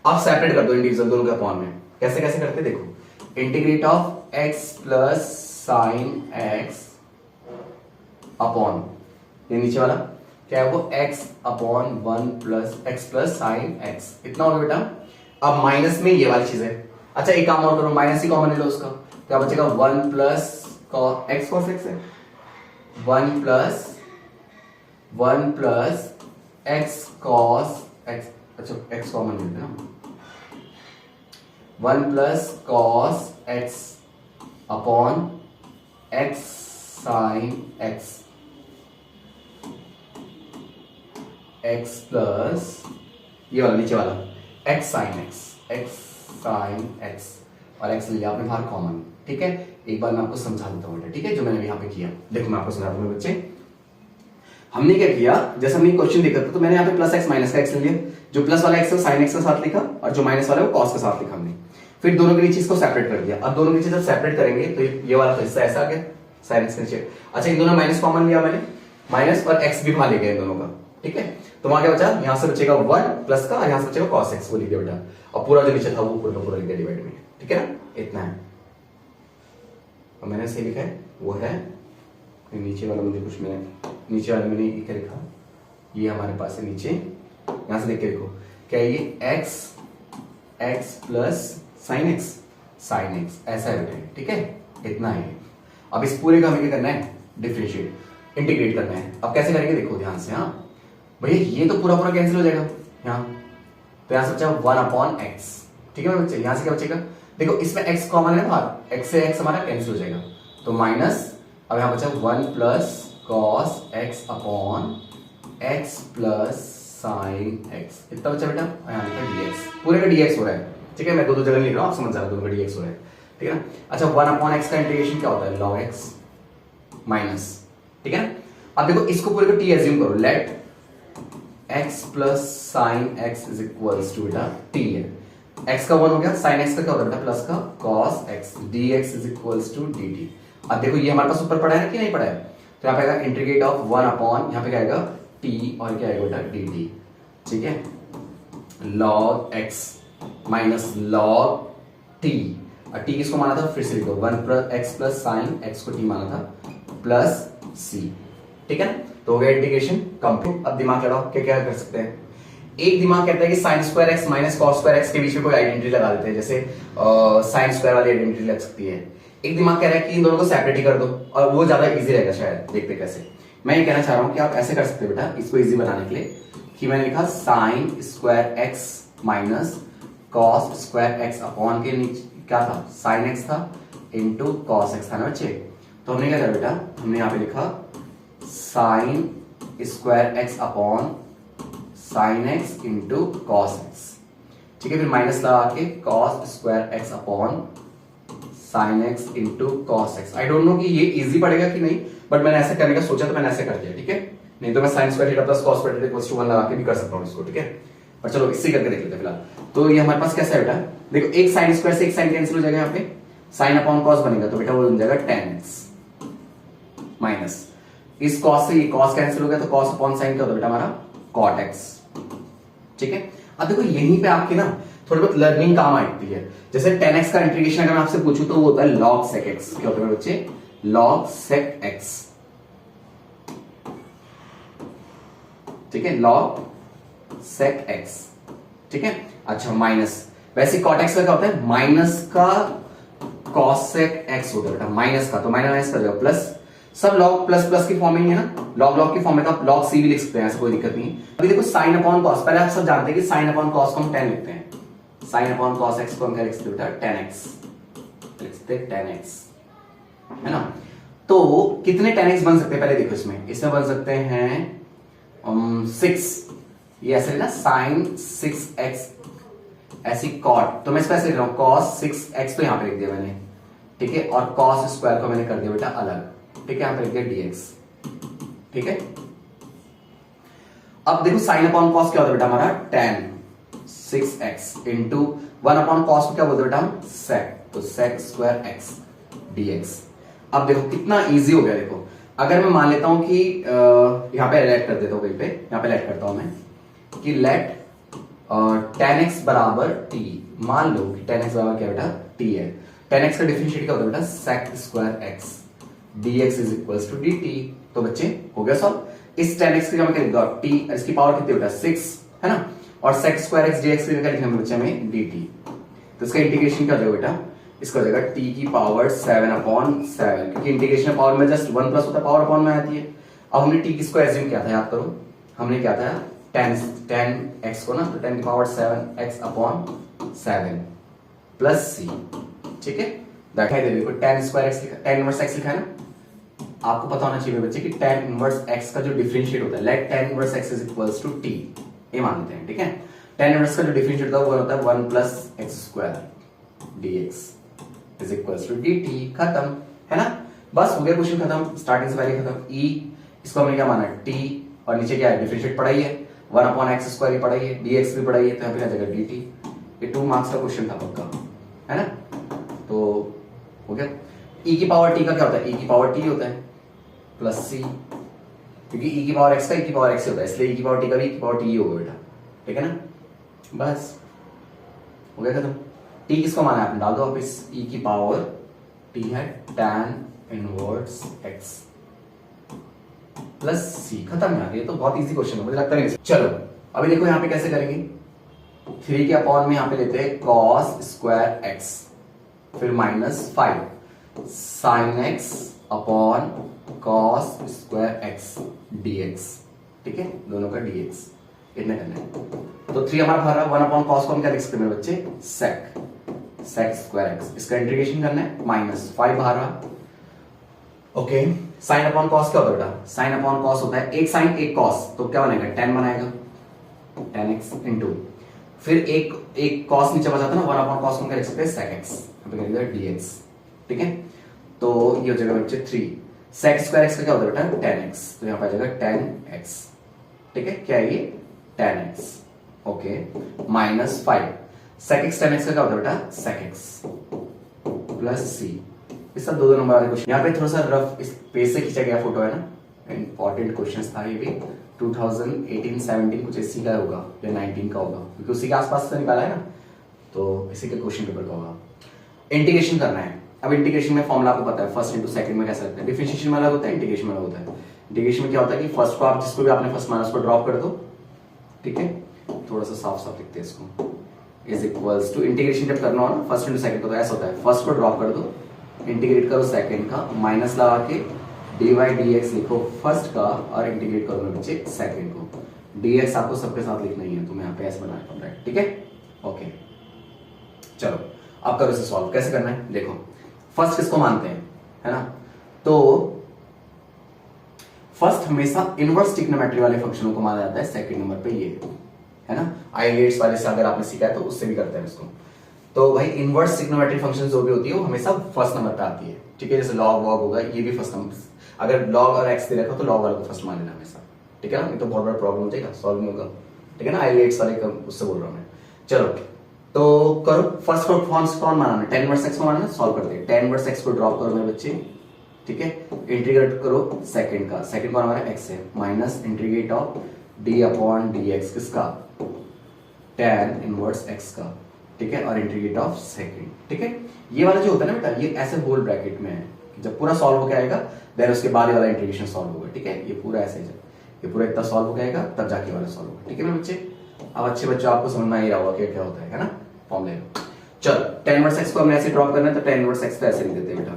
S1: अब सेपरेट कर दो इंडिविजुअल दोनों के अपॉन में, कैसे कैसे करते देखो, integrate of x plus sine x upon ये नीचे वाला क्या है वो x upon 1 plus x plus sine x, इतना होगा बेटा। अब माइनस में ये वाली चीज है। अच्छा, एक काम और करो, माइनस ही कॉमन ले लो उसका, क्या बचेगा 1 प्लस x cos x है, 1 प्लस x cos x, अच्छा x कॉमन लेते हैं ना, 1 प्लस cos x upon x sine x, x plus ये वाला नीचे वाला एक्स साइन एक्स और एक्स लिया आपने बाहर कॉमन। ठीक है, एक बार मैं आपको समझा देता हूँ, ठीक है, जो मैंने यहाँ पे किया। देखो मैं आपको समझा दूंगा बच्चे, हमने क्या किया, जैसे हमने क्वेश्चन देखा था तो मैंने यहाँ पे प्लस एक्स माइनस का एक्स ले लिया, जो प्लस वाला एक्स है साइन एक्स के साथ लिखा और जो माइनस वाला है वो कॉस के साथ लिखा हमने। फिर दोनों के नीचे इसको सेपरेट कर दिया। अब दोनों के नीचे जब सेपरेट करेंगे तो ये वाला तो हिस्सा ऐसा आ गया साइन एक्स के नीचे। अच्छा, इन दोनों माइनस कॉमन लिया मैंने, माइनस और एक्स भी वहां ले गया इन दोनों का। ठीक है, तो वहां क्या बचा, यहां से बचेगा 1 प्लस का और यहां से बचेगा cos x, वो लिख दिया बेटा। और पूरा जो नीचे था वो पूरा लिख दिया डिवाइड में। ठीक है ना, इतना है। और मैंने सही लिखा है वो है, नीचे वाला मुझे कुछ मैंने नीचे वाले मैंने क्या लिखा, ये हमारे पास है नीचे, यहां से देख के देखो क्या ये x प्लस साइन x ऐसा है बेटा। ठीक है, इतना है। अब इस पूरे का हमें क्या करना है, डिफरेंशिएट इंटीग्रेट करना है। अब कैसे करेंगे देखो ध्यान से। हाँ भैया, ये तो पूरा कैंसिल हो जाएगा यहाँ, तो यहां से बचा 1/x। ठीक है बच्चे, यहां से क्या बचेगा, देखो इसमें x कॉमन है बाहर, x से x हमारा कैंसिल हो जाएगा, तो माइनस, अब यहां बचा 1 प्लस cos x upon x plus sine x, इतना बचा बेटा। यहाँ लिखा dx, पूरे का dx हो रहा है। ठीक है, मैं दो जगह लिख रहा हूँ, आप समझ जा रहे हो, दोनों का dx हो रहा है। ठीक है ना। अच्छा, 1/x का इंटीग्रेशन क्या होता है, log x माइनस। ठीक है ना, अब देखो इसको पूरे को t एज्यूम करो, let x plus sine x is equals to बेटा t है, x का 1 हो गया, साइन x का क्या होता है बेटा, प्लस का cos x, dx is equals to dt। अब देखो ये हमारे पास ऊपर पड़ा है ना कि नहीं पड़ा है, तो यहाँ पे आएगा इंटीग्रेट ऑफ 1 अपॉन, यहाँ पे क्या आएगा t और क्या आएगा बेटा dt। ठीक है, log x minus log t, और t किसको माना था, फिर से लिखो 1 x प्लस साइन x को t माना था प्लस c। ठीक है ना, तो हो गया इंटीग्रेशन कंप्लीट। अब दिमाग लगाओ क्या क्या कर सकते हैं। एक दिमाग कहता है कि sine square x minus cos square x के बीच में कोई आइडेंटिटी लगा देते हैं, जैसे साइन स्क्वायर वाली आइडेंटिटी लग सकती है। एक दिमाग कह रहा है कि इन दोनों को सेपरेट ही कर दो और वो ज्यादा इजी रहेगा शायद, देखते कैसे। मैं ये कहना चाह रहा हूं कि आप ऐसे कर सकते हो बेटा, इसको इजी बनाने के लिए, कि मैंने लिखा sine square x minus cos square x upon के नीचे क्या था, साइन एक्स था इंटू कॉस एक्स था ना बच्चे। तो हमने क्या करा बेटा, हमने यहाँ पे लिखा sine square x upon sine x into cos x. ठीक है, फिर माइनस लगा के cos square x upon sine x into cos x. I don't know कि ये इजी पड़ेगा कि नहीं, बट मैंने ऐसे करने का सोचा तो मैंने ऐसे कर दिया। ठीक है, नहीं तो मैं sine square theta plus cos square theta equals to 1 लगा के भी कर सकता हूं इसको। ठीक है, पर चलो इससे करके देख लेते हैं फिलहाल। तो ये हमारे पास कैसा है बेटा, देखो एक साइन स्क्वायर से एक साइन कैंसिल हो जाएगा, यहाँ पे साइन अपॉन कॉस बनेगा, तो बेटा वो बन जाएगा tan x माइनस इस कॉस से ये कॉस कैंसिल हो गया, तो कॉस अपॉन साइन क्या होता है बेटा हमारा cot x। ठीक है, अब देखो यहीं पे आपकी ना थोड़ी बहुत लर्निंग काम आती है। जैसे tan x का इंटीग्रेशन अगर मैं आपसे पूछूं तो वो होता है log sec x। क्या होता है बच्चे, log sec x। ठीक है, log sec x। ठीक है, अच्छा माइनस, वैसे cot x का क्या होता है, माइनस का cos sec x होता है बेटा, माइनस का, तो माइनस कर जाओ प्लस, सब लॉग प्लस प्लस की फॉर्म में ही है ना, लॉग की फॉर्म में, तो आप log c भी लिख सकते हैं, ऐसा कोई दिक्कत नहीं। अभी देखो साइन अपॉन कॉस, पहले आप सब जानते हैं कि साइन अपॉन कॉस को हम 10 लिखते हैं, साइन अपॉन कॉस एक्स को हम क्या लिखते हैं 10x, लिखते हैं 10x, है ना। तो कितने 10x बन सकते हैं पहले देखो, इसमें बन सकते हैं 6, ये ऐसे ना साइन 6x, ऐसी कॉट, तो मैं इसको ऐसे लिख रहा हूं cos 6x, तो यहां पे लिख दिया मैंने। ठीक है, और cos स्क्वायर को मैंने कर दिया बेटा अलग। ठीक है, यहां पे लिख दिया dx। ठीक है, अब देखो साइन अपॉन कॉस क्या होता है बेटा हमारा tan 6x into 1 upon cos को क्या बोलते हैं बेटा हम sec, तो sec स्क्वायर x dx। अब देखो कितना इजी हो गया। देखो अगर मैं मान लेता हूं कि यहां पे लेट कर देता हूं, कहीं पे यहां पे लेट करता हूं मैं कि लेट tan x बराबर t, मान लो कि tan x बराबर क्या बेटा t है। tan x का डिफरेंशिएट क्या होता है बेटा sec square x dx is equals to dt। तो बच्चे हो गया सॉल्व। इस tan x का मैं क्या लिखूंगा t, इसकी पावर कितनी बेटा 6 है ना, और sec स्क्वायर x dx का लिखना है बच्चे में dt। तो इसका इंटीग्रेशन क्या हो जाएगा बेटा, इसका हो जाएगा t की पावर 7/7, क्योंकि इंटीग्रेशन पावर में जस्ट 1 प्लस होता है, पावर अपॉन में आती है। अब हमने t किसको एज्यूम किया था, याद करो, हमने क्या था tan x को ना, तो 10 की पावर 7x/7 प्लस c। ठीक है, दैट है, देखो tan स्क्वायर x लिखा, tan इनवर्स x लिखा है ना, आपको पता होना चाहिए बच्चे कि tan इनवर्स x का जो डिफरेंशिएट होता है, let tan inverse x is equals to t, ये मान लेते हैं, ठीक है। tan इनवर्स का जो डिफरेंशिएट होता है वो होता है 1 plus x square dx is equals to dt, खत्म, है ना। बस हो गया क्वेश्चन खत्म, स्टार्टिंग से पहले खत्म। e इसको हमने क्या माना, t, और नीचे क्या है, डिफरेंशिएट पढ़ाई है, 1 अपॉन एक्स स्क्वायर ही पढ़ाई है, dx भी पढ़ाई है, तो यहाँ पे क्या जाएगा dt। ये 2 मार्क्स का क्वेश्चन था पक्का, है ना। तो हो गया। e की पावर t का क्या होता है, e की पावर t होता है प्लस c, क्योंकि e की पावर x का e की पावर x होता है, इसलिए e की पावर t का भी e की पावर t ही होगा बेटा, ठीक है ना। बस हो गया खत्म। t किसको माना है आपने, डाल दो वापस, e की पावर t है tan inverse x plus c, खत्म यार। ये तो बहुत इजी क्वेश्चन है, मुझे लगता नहीं। चलो अभी देखो यहाँ पे कैसे करेंगे, 3 के अपॉन में यहाँ पे लेते हैं cos स्क्वायर x, फिर -5 sin x upon cos square x dx, ठीक है, दोनों का dx इतने करना है। तो 3 हमारा बाहर, 1 अपॉन cos को हम क्या लिख सकते हैं मेरे बच्चे, sec स्क्वायर x, इसका इंटीग्रेशन करना है, -5 बाहर रहा। ओके, साइन अपॉन कॉस क्या होता है बेटा, साइन अपॉन कॉस होता है एक साइन एक कॉस, तो क्या बनेगा, tan बनाएगा, tan x इंटू, फिर एक कॉस नीचे बचा था ना, 1 अपॉन कॉस को क्या लिख सकते हैं, sec x, यहाँ पे करेंगे dx, ठीक है। तो ये हो जाएगा बच्चे 3, sec स्क्वायर x का क्या होता है बेटा, tan x, तो यहाँ पे आ जाएगा tan x, ठीक है, क्या है ये, tan x, okay, -5 sec x tan x का क्या होता है बेटा, sec x प्लस c। इस सब दो नंबर वाले क्वेश्चन, यहाँ पे थोड़ा सा रफ इस पेज से खींचा गया फोटो है ना, इंपॉर्टेंट क्वेश्चंस था ये भी, 2018-17 कुछ इसी का होगा या 19 का होगा, क्योंकि उसी के आसपास से निकाला है ना, तो इसी के क्वेश्चन पेपर का होगा। इंटीग्रेशन करना है। अब इंटीग्रेशन में फॉर्मूला आपको पता है, फर्स्ट इंटू सेकंड में कैसा लगता है, डिफरेंशिएशन में अलग होता है, इंटीग्रेशन में अलग होता है। इंटीग्रेशन में क्या होता है कि फर्स्ट को आप जिसको भी आपने फर्स्ट माना उसको ड्रॉप कर दो, ठीक है, थोड़ा सा साफ साफ लिखते हैं इसको, इज इक्वल्स टू, इंटीग्रेशन जब करना हो ना फर्स्ट इंटू सेकंड को, तो ऐसा होता है, फर्स्ट को ड्रॉप कर दो, इंटीग्रेट करो सेकंड का, माइनस लगा के dy dx लिखो फर्स्ट का, और इंटीग्रेट करो मेरे बच्चे सेकंड को। dx आपको सबके साथ लिखना ही है, तो मैं यहाँ पे ऐसे बना रहा हूँ, ठीक है, ओके। चलो अब करो इसे सॉल्व, कैसे करना है देखो। फर्स्ट किसको मानते हैं, है ना, तो फर्स्ट हमेशा इनवर्स ट्रिग्नोमेट्री वाले फंक्शनों को माना जाता है, सेकंड नंबर पे ये है ना, आइलेट्स वाले से अगर आपने सीखा है तो उससे भी करते हैं इसको। तो भाई इनवर्स ट्रिग्नोमेट्री फंक्शन जो भी होती है वो हमेशा फर्स्ट नंबर पे आती है, ठीक है, जैसे लॉग वॉग होगा, ये भी फर्स्ट नंबर, अगर लॉग और एक्स दे रखा तो लॉग वाले को फर्स्ट मान लेना हमेशा, ठीक है ना, ये तो बहुत बड़ा प्रॉब्लम हो जाएगा, सॉल्व नहीं होगा, ठीक है ना, आइलेट्स वाले का उससे बोल रहा हूँ मैं। चलो तो करो, फर्स्ट को कौन माना, tan इनवर्स x को माना, सॉल्व करते हैं। tan इनवर्स x को ड्रॉप करो मेरे बच्चे, ठीक है, इंटीग्रेट करो सेकंड का, सेकंड कौन हमारा x है, minus integrate of d upon dx किसका, tan इनवर्स x का, ठीक है, और इंटीग्रेट ऑफ सेकंड, ठीक है। ये वाला जो होता है ना बेटा, ये ऐसे होल ब्रैकेट में है, जब पूरा सॉल्व हो जाएगा देन उसके बाद ये वाला इंटीग्रेशन सॉल्व होगा, ठीक है, ये पूरा ऐसे जब ये पूरा इतना सॉल्व हो जाएगा तब जाके वाला सॉल्व होगा, ठीक है मेरे बच्चे। अब अच्छे बच्चों आपको समझ में आ ही रहा होगा क्या होता है ना, फॉर्म ले लो। चलो tan इनवर्स x को हमने ऐसे ड्रॉप करना है, तो tan इनवर्स x को ऐसे लिख देते हैं बेटा,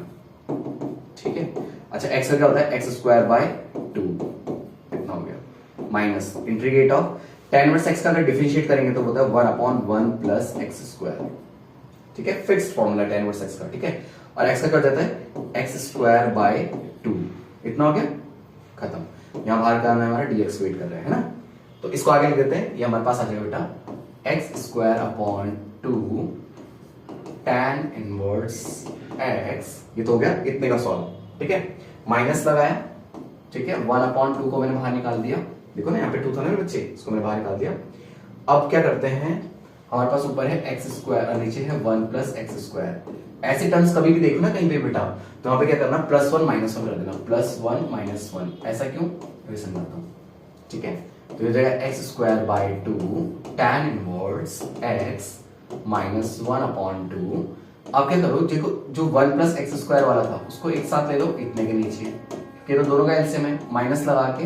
S1: ठीक है। अच्छा x का क्या होता है, x स्क्वायर बाय 2, इतना हो गया, minus integrate of tan inverse x का अगर डिफरेंशिएट करेंगे तो होता है 1 अपॉन 1 प्लस एक्स स्क्वायर, ठीक है, fixed formula tan inverse x का, ठीक है, और x का कर जाता है x स्क्वायर बाय 2, इतना हो गया, खत्म। यहां बाहर का हमारा dx वेट कर रहा है ना, तो इसको आगे लिख देते हैं, ये हमारे पास आ जाएगा बेटा x square upon 2 tan inverse x, ये तो हो गया इतने का सॉल्व, ठीक है, माइनस लगाया, ठीक है, 1 अपॉन 2 को मैंने बाहर निकाल दिया, देखो ना यहाँ पे 2 था ना बच्चे, इसको मैंने बाहर निकाल दिया। अब क्या करते हैं, हमारे पास ऊपर है एक्स स्क्वायर और नीचे है 1 प्लस एक्स स्क्वायर, ऐसे टर्म्स कभी भी देखो ना कहीं पे बेटा, तो वहां पे क्या करना, +1 -1 कर देना, +1 -1, ऐसा क्यों, मैं समझाता हूँ, ठीक है। तो ये हो जाएगा x square by 2 tan inverse x minus 1 upon 2। अब क्या करो, देखो जो 1 प्लस एक्स स्क्वायर वाला था उसको एक साथ ले लो इतने के नीचे, कि तो दोनों का एलसीएम है, माइनस लगा के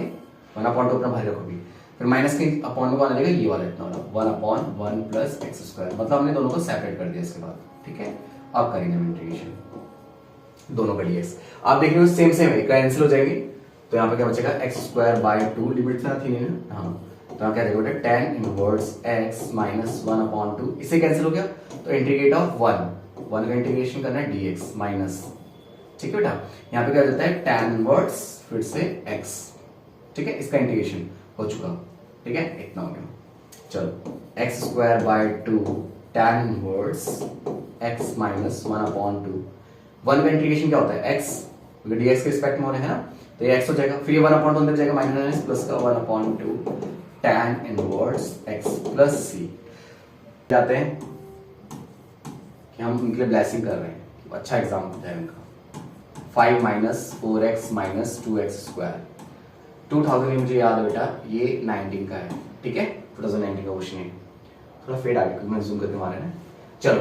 S1: 1 अपॉन 2 अपना भाई रखो भी, फिर माइनस के अपॉन में कौन आ जाएगा, ये वाला इतना वाला 1 अपॉन 1 प्लस एक्स स्क्वायर, मतलब हमने दोनों को सेपरेट कर दिया इसके बाद, ठीक है। अब करेंगे हम इंटीग्रेशन दोनों का dx, आप देख रहे हो सेम सेम है, कैंसिल हो जाएंगे, तो यहाँ पे क्या बचेगा एक्स स्क्वायर बाय 2, लिमिट थी ना, हाँ, तो यहाँ क्या रहेगा tan inverse x minus 1 upon 2, इससे कैंसिल हो गया, तो इंटीग्रेट ऑफ 1 का इंटीग्रेशन करना है dx माइनस, ठीक है बेटा, यहाँ पे क्या जाता है tan इनवर्स फिर से x, ठीक है, इसका इंटीग्रेशन हो चुका, ठीक है, इतना हो गया। चलो x square by 2 tan inverse x minus 1/2, 1 का इंटीग्रेशन क्या होता है x, क्योंकि dx के रिस्पेक्ट में हो रहे हैं ना, तो ये x हो जाएगा, फिर ये 1/2 अंदर जाएगा, माइनस प्लस का 1/2 tan inverse x plus c। जाते हैं कि हम उनके लिए ब्लेसिंग कर रहे हैं, अच्छा एग्जाम होता है उनका। 5 minus 4x minus 2x square, 2000 मुझे याद है बेटा, ये 19 का है, ठीक है, 2019 का क्वेश्चन है, थोड़ा फेड आ गया क्योंकि मैं जूम करके मारा है ना। चलो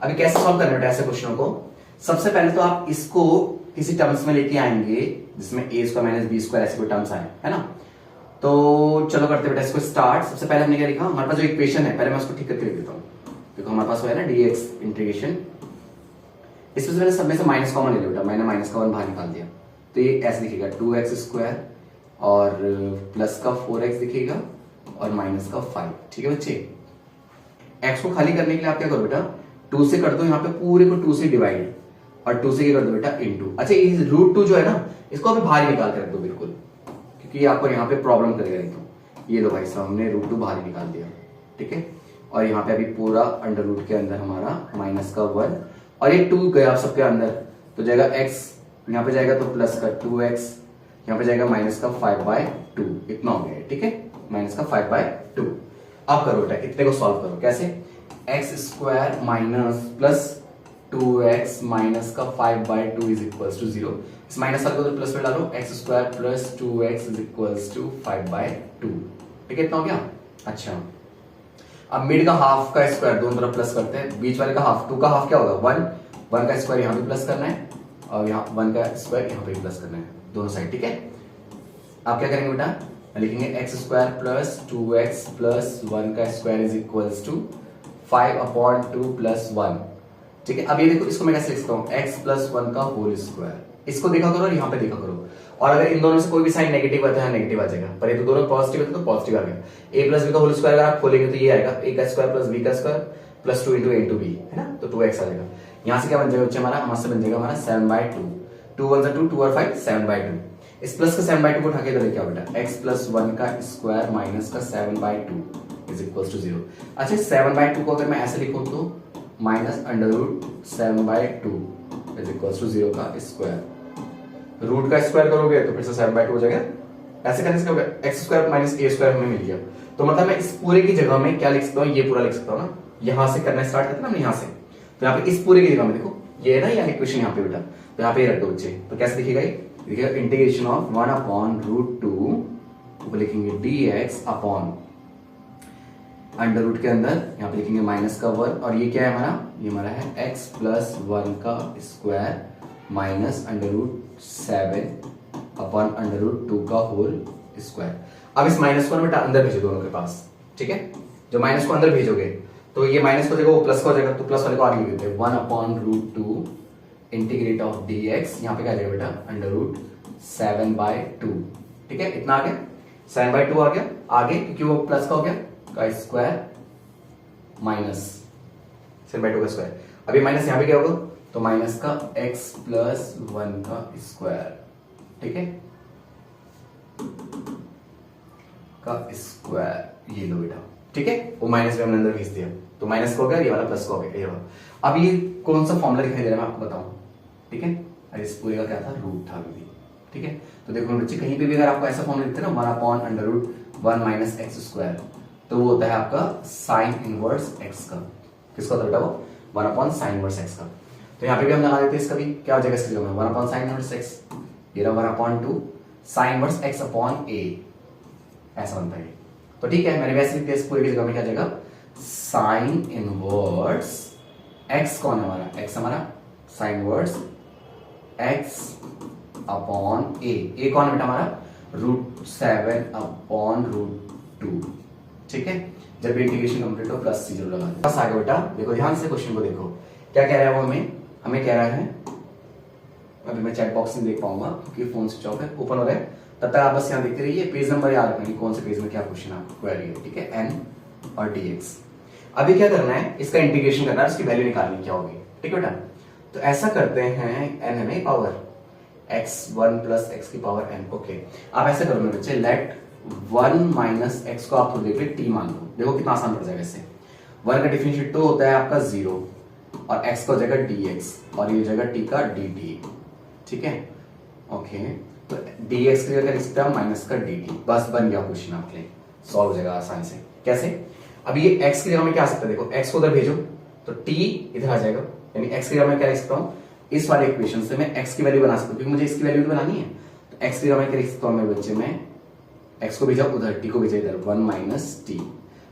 S1: अभी कैसे सॉल्व करना है ऐसे क्वेश्चनों को। सबसे पहले तो आप इसको किसी टर्म्स में लेके आएंगे जिसमें a square minus b square ऐसे कोई टर्म्स आए, है ना। तो चलो करते बेटा इसको स्टार्ट। सबसे पहले हमने क्या लिखा, हमारे पास जो इक्वेशन है, पहले मैं उसको ठीक करके लिख देता हूँ। देखो हमारे पास वो है ना dx इंटीग्रेशन, इसमें मैंने सब में से माइनस कॉमन ले लिया बेटा, मैंने माइनस का 1 बाहर निकाल दिया, तो ये ऐसे दिखेगा 2x स्क्वायर और प्लस का 4x दिखेगा और माइनस का 5, ठीक है बच्चे। x को खाली करने के लिए आप क्या करो बेटा, 2 से कर दो यहाँ पे पूरे को 2 से डिवाइड, और 2 से क्या कर दो बेटा इनटू। अच्छा ये रूट 2 जो है ना, इसको अभी बाहर निकाल के रख दो बिल्कुल, क्योंकि ये आपको यहाँ पे प्रॉब्लम करेगा नहीं तो। ये लो भाई साहब, हमने रूट 2 बाहर निकाल दिया, ठीक है, और यहाँ पे अभी पूरा अंडर रूट के अंदर हमारा माइनस का 1 और ये 2 गया आप सबके अंदर, तो जाएगा x, यहाँ पे जाएगा तो प्लस का 2x, यहाँ पे जाएगा माइनस का 5/2, इतना हो गया, ठीक है, माइनस का 5/2। अब करो बेटा इतने को सॉल्व करो, कैसे, x square minus plus 2x minus का 5/2 इज इक्वल्स टू 0। इस माइनस वाले को तो प्लस में डालो, x square plus 2x is equals to 5/2, ठीक है, इतना हो गया। अच्छा अब मिड का हाफ का स्क्वायर दोनों तरफ प्लस करते हैं, बीच वाले का हाफ, 2 का हाफ क्या होगा 1 का स्क्वायर यहाँ पे प्लस करना है और यहाँ 1 का स्क्वायर यहाँ पे प्लस करना है, दोनों साइड, ठीक है। आप क्या करेंगे बेटा, लिखेंगे x square plus 2x plus 1 का square is equals to 5/2 plus 1, ठीक है। अब ये देखो इसको मैं कैसे लिख सकता हूँ, x प्लस 1 का होल स्क्वायर, इसको देखा करो और यहाँ पे देखा करो, और अगर इन दोनों से कोई भी साइन नेगेटिव आता है नेगेटिव आ जाएगा, पर ये तो दोनों पॉजिटिव है तो पॉजिटिव आ गया। a प्लस b का होल स्क्वायर अगर आप खोलेंगे तो ये आएगा a का स्क्वायर प्लस b का स्क्वायर प्लस 2 × a × b, है ना, तो 2x आ जाएगा। यहाँ से क्या बन जाएगा बच्चे हमारा, हमारे से बन जाएगा हमारा 7/2, 2 1 2 2 और 5 7/2। इस प्लस का 7/2 को उठा के इधर क्या बेटा, x प्लस 1 का स्क्वायर माइनस का 7/2 इज इक्वल्स टू 0। अच्छा 7/2 को अगर मैं ऐसे लिखूं तो minus under root 7/2 is equals to 0 का स्क्वायर, रूट का स्क्वायर करोगे तो फिर से 7/2 हो जाएगा। ऐसे करने से क्या होगा, x square minus a square हमें मिल गया, तो मतलब मैं इस पूरे की जगह में क्या लिख सकता हूँ, ये पूरा लिख सकता हूँ ना, यहाँ से करना स्टार्ट करते ना हम यहाँ से, तो यहाँ पे इस पूरे की जगह में देखो ये है ना ये इक्वेशन यहाँ पे बेटा, तो यहाँ पे रख दो बच्चे, तो कैसे दिखेगा ये, देखिएगा इंटीग्रेशन ऑफ 1/√2 को लिखेंगे dx अपॉन अंडर रूट के अंदर यहाँ पे लिखेंगे माइनस का 1, और ये क्या है हमारा, ये हमारा है x प्लस 1 का square minus under root 7 upon under root 2 का होल स्क्वायर। अब इस माइनस को बेटा अंदर भेजो दोनों के पास, ठीक है, जो माइनस को अंदर भेजोगे तो ये माइनस को देखो वो प्लस का हो जाएगा, तो प्लस वाले को आगे लिख देते हैं 1/√2 इंटीग्रेट ऑफ dx, यहाँ पे क्या आ जाएगा बेटा अंडर रूट 7/2, ठीक है, इतना आ गया 7/2 आ गया आगे, क्योंकि वो प्लस का हो गया का स्क्वायर माइनस 7/2 का स्क्वायर। अभी माइनस यहाँ पे क्या होगा, तो माइनस का x प्लस 1 का स्क्वायर, ठीक है, का स्क्वायर, ये लो बेटा, ठीक है, वो माइनस भी हमने अंदर भेज दिया, तो माइनस को हो गया, ये वाला प्लस को हो गया, ये वाला। अब ये कौन सा फॉर्मूला दिखाई दे रहा है मैं आपको बताऊं, ठीक है, और इस पूरे का क्या था, रूट था अभी, ठीक है। तो देखो बच्चे कहीं पे भी अगर आपको ऐसा फॉर्मूला दिखता है ना 1/√1 माइनस x स्क्वायर, तो वो होता है आपका साइन इनवर्स x का, किसका होता है बेटा वो 1/sin इनवर्स x का। तो यहाँ पे भी हम लगा देते हैं इसका भी, क्या हो जाएगा इसकी जगह में 1/sin इनवर्स x, ये रहा 1/2 sin inverse x upon a, ऐसा बनता है। तो ठीक है, मैंने वैसे लिख दिया, इस पूरे की जगह में क्या आ जाएगा साइन इनवर्स x, कौन है हमारा x, हमारा sine inverse x upon a कौन है बेटा हमारा √7/√2, ठीक है। जब इंटीग्रेशन कंप्लीट हो प्लस c जरूर लगा दें। बस आगे बेटा देखो ध्यान से क्वेश्चन को देखो, क्या कह रहा है वो हमें कह रहा है, अभी मैं चैट बॉक्स में देख पाऊंगा क्योंकि फोन स्विच ऑफ है, ओपन हो रहा है, तब तक आप बस यहाँ देखते रहिए, पेज नंबर याद रखना कौन से पेज में क्या क्वेश्चन आपको क्वेरी है, ठीक है, n और dx। अभी क्या करना है, इसका इंटीग्रेशन करना है, इसकी वैल्यू निकालनी क्या होगी, ठीक है बेटा। तो ऐसा करते हैं, n है ना पावर x1 प्लस एक्स की पावर n। ओके, आप ऐसे करो मेरे बच्चे, लेट 1 माइनस एक्स को आप खुद देख ली t मान लो। देखो कितना आसान पड़ जाएगा इससे। 1 का डिफरेंशिएट तो होता है आपका 0 और x का हो जाएगा dx और ये हो जाएगा t का dt। ठीक है, ओके, तो dx की जगह लिख सकते हैं माइनस का dt। बस बन गया क्वेश्चन आपके लिए, सॉल्व हो जाएगा आसानी से। कैसे? अब ये x की जगह में क्या आ सकता है, देखो x को उधर भेजो तो t इधर आ जाएगा, यानी x की जगह में क्या लिख सकता हूं, इस वाले इक्वेशन से मैं x की वैल्यू बना सकता हूं, क्योंकि मुझे इसकी वैल्यू भी बनानी है। तो x की जगह में क्या लिख सकता हूं मेरे बच्चे में, x को भेजा उधर, t को भेजा इधर, 1 माइनस टी,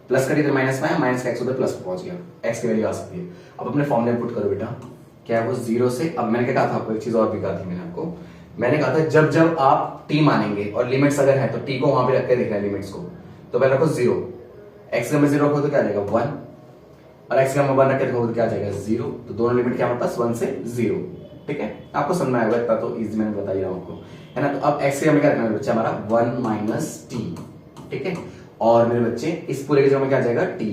S1: प्लस कर इधर माइनस में, माइनस का x उधर प्लस पे पहुंच गया, x की वैल्यू आ सकती है। अब अपने फॉर्मूले पुट करो बेटा, क्या है वो 0 से, अब मैंने क्या कहा था आपको, एक चीज और भी कहा थी मैंने आपको, मैंने कहा था जब जब आप t मानेंगे और लिमिट्स अगर है तो t को वहां पे रख के देखना है लिमिट्स को। तो पहले रखो 0, x में 0 रखो तो क्या आ जाएगा 1, और x में 1 रख के देखो तो क्या आ जाएगा 0। तो दोनों लिमिट क्या हमारे पास 1 से 0। ठीक है, आपको समझ में आएगा, इतना तो इजी मैंने बता ही रहा हूं आपको, है ना। तो अब x की जगह में क्या रखना है बच्चा हमारा 1 माइनस टी। ठीक है, और मेरे बच्चे इस पूरे की जगह में क्या आ जाएगा t,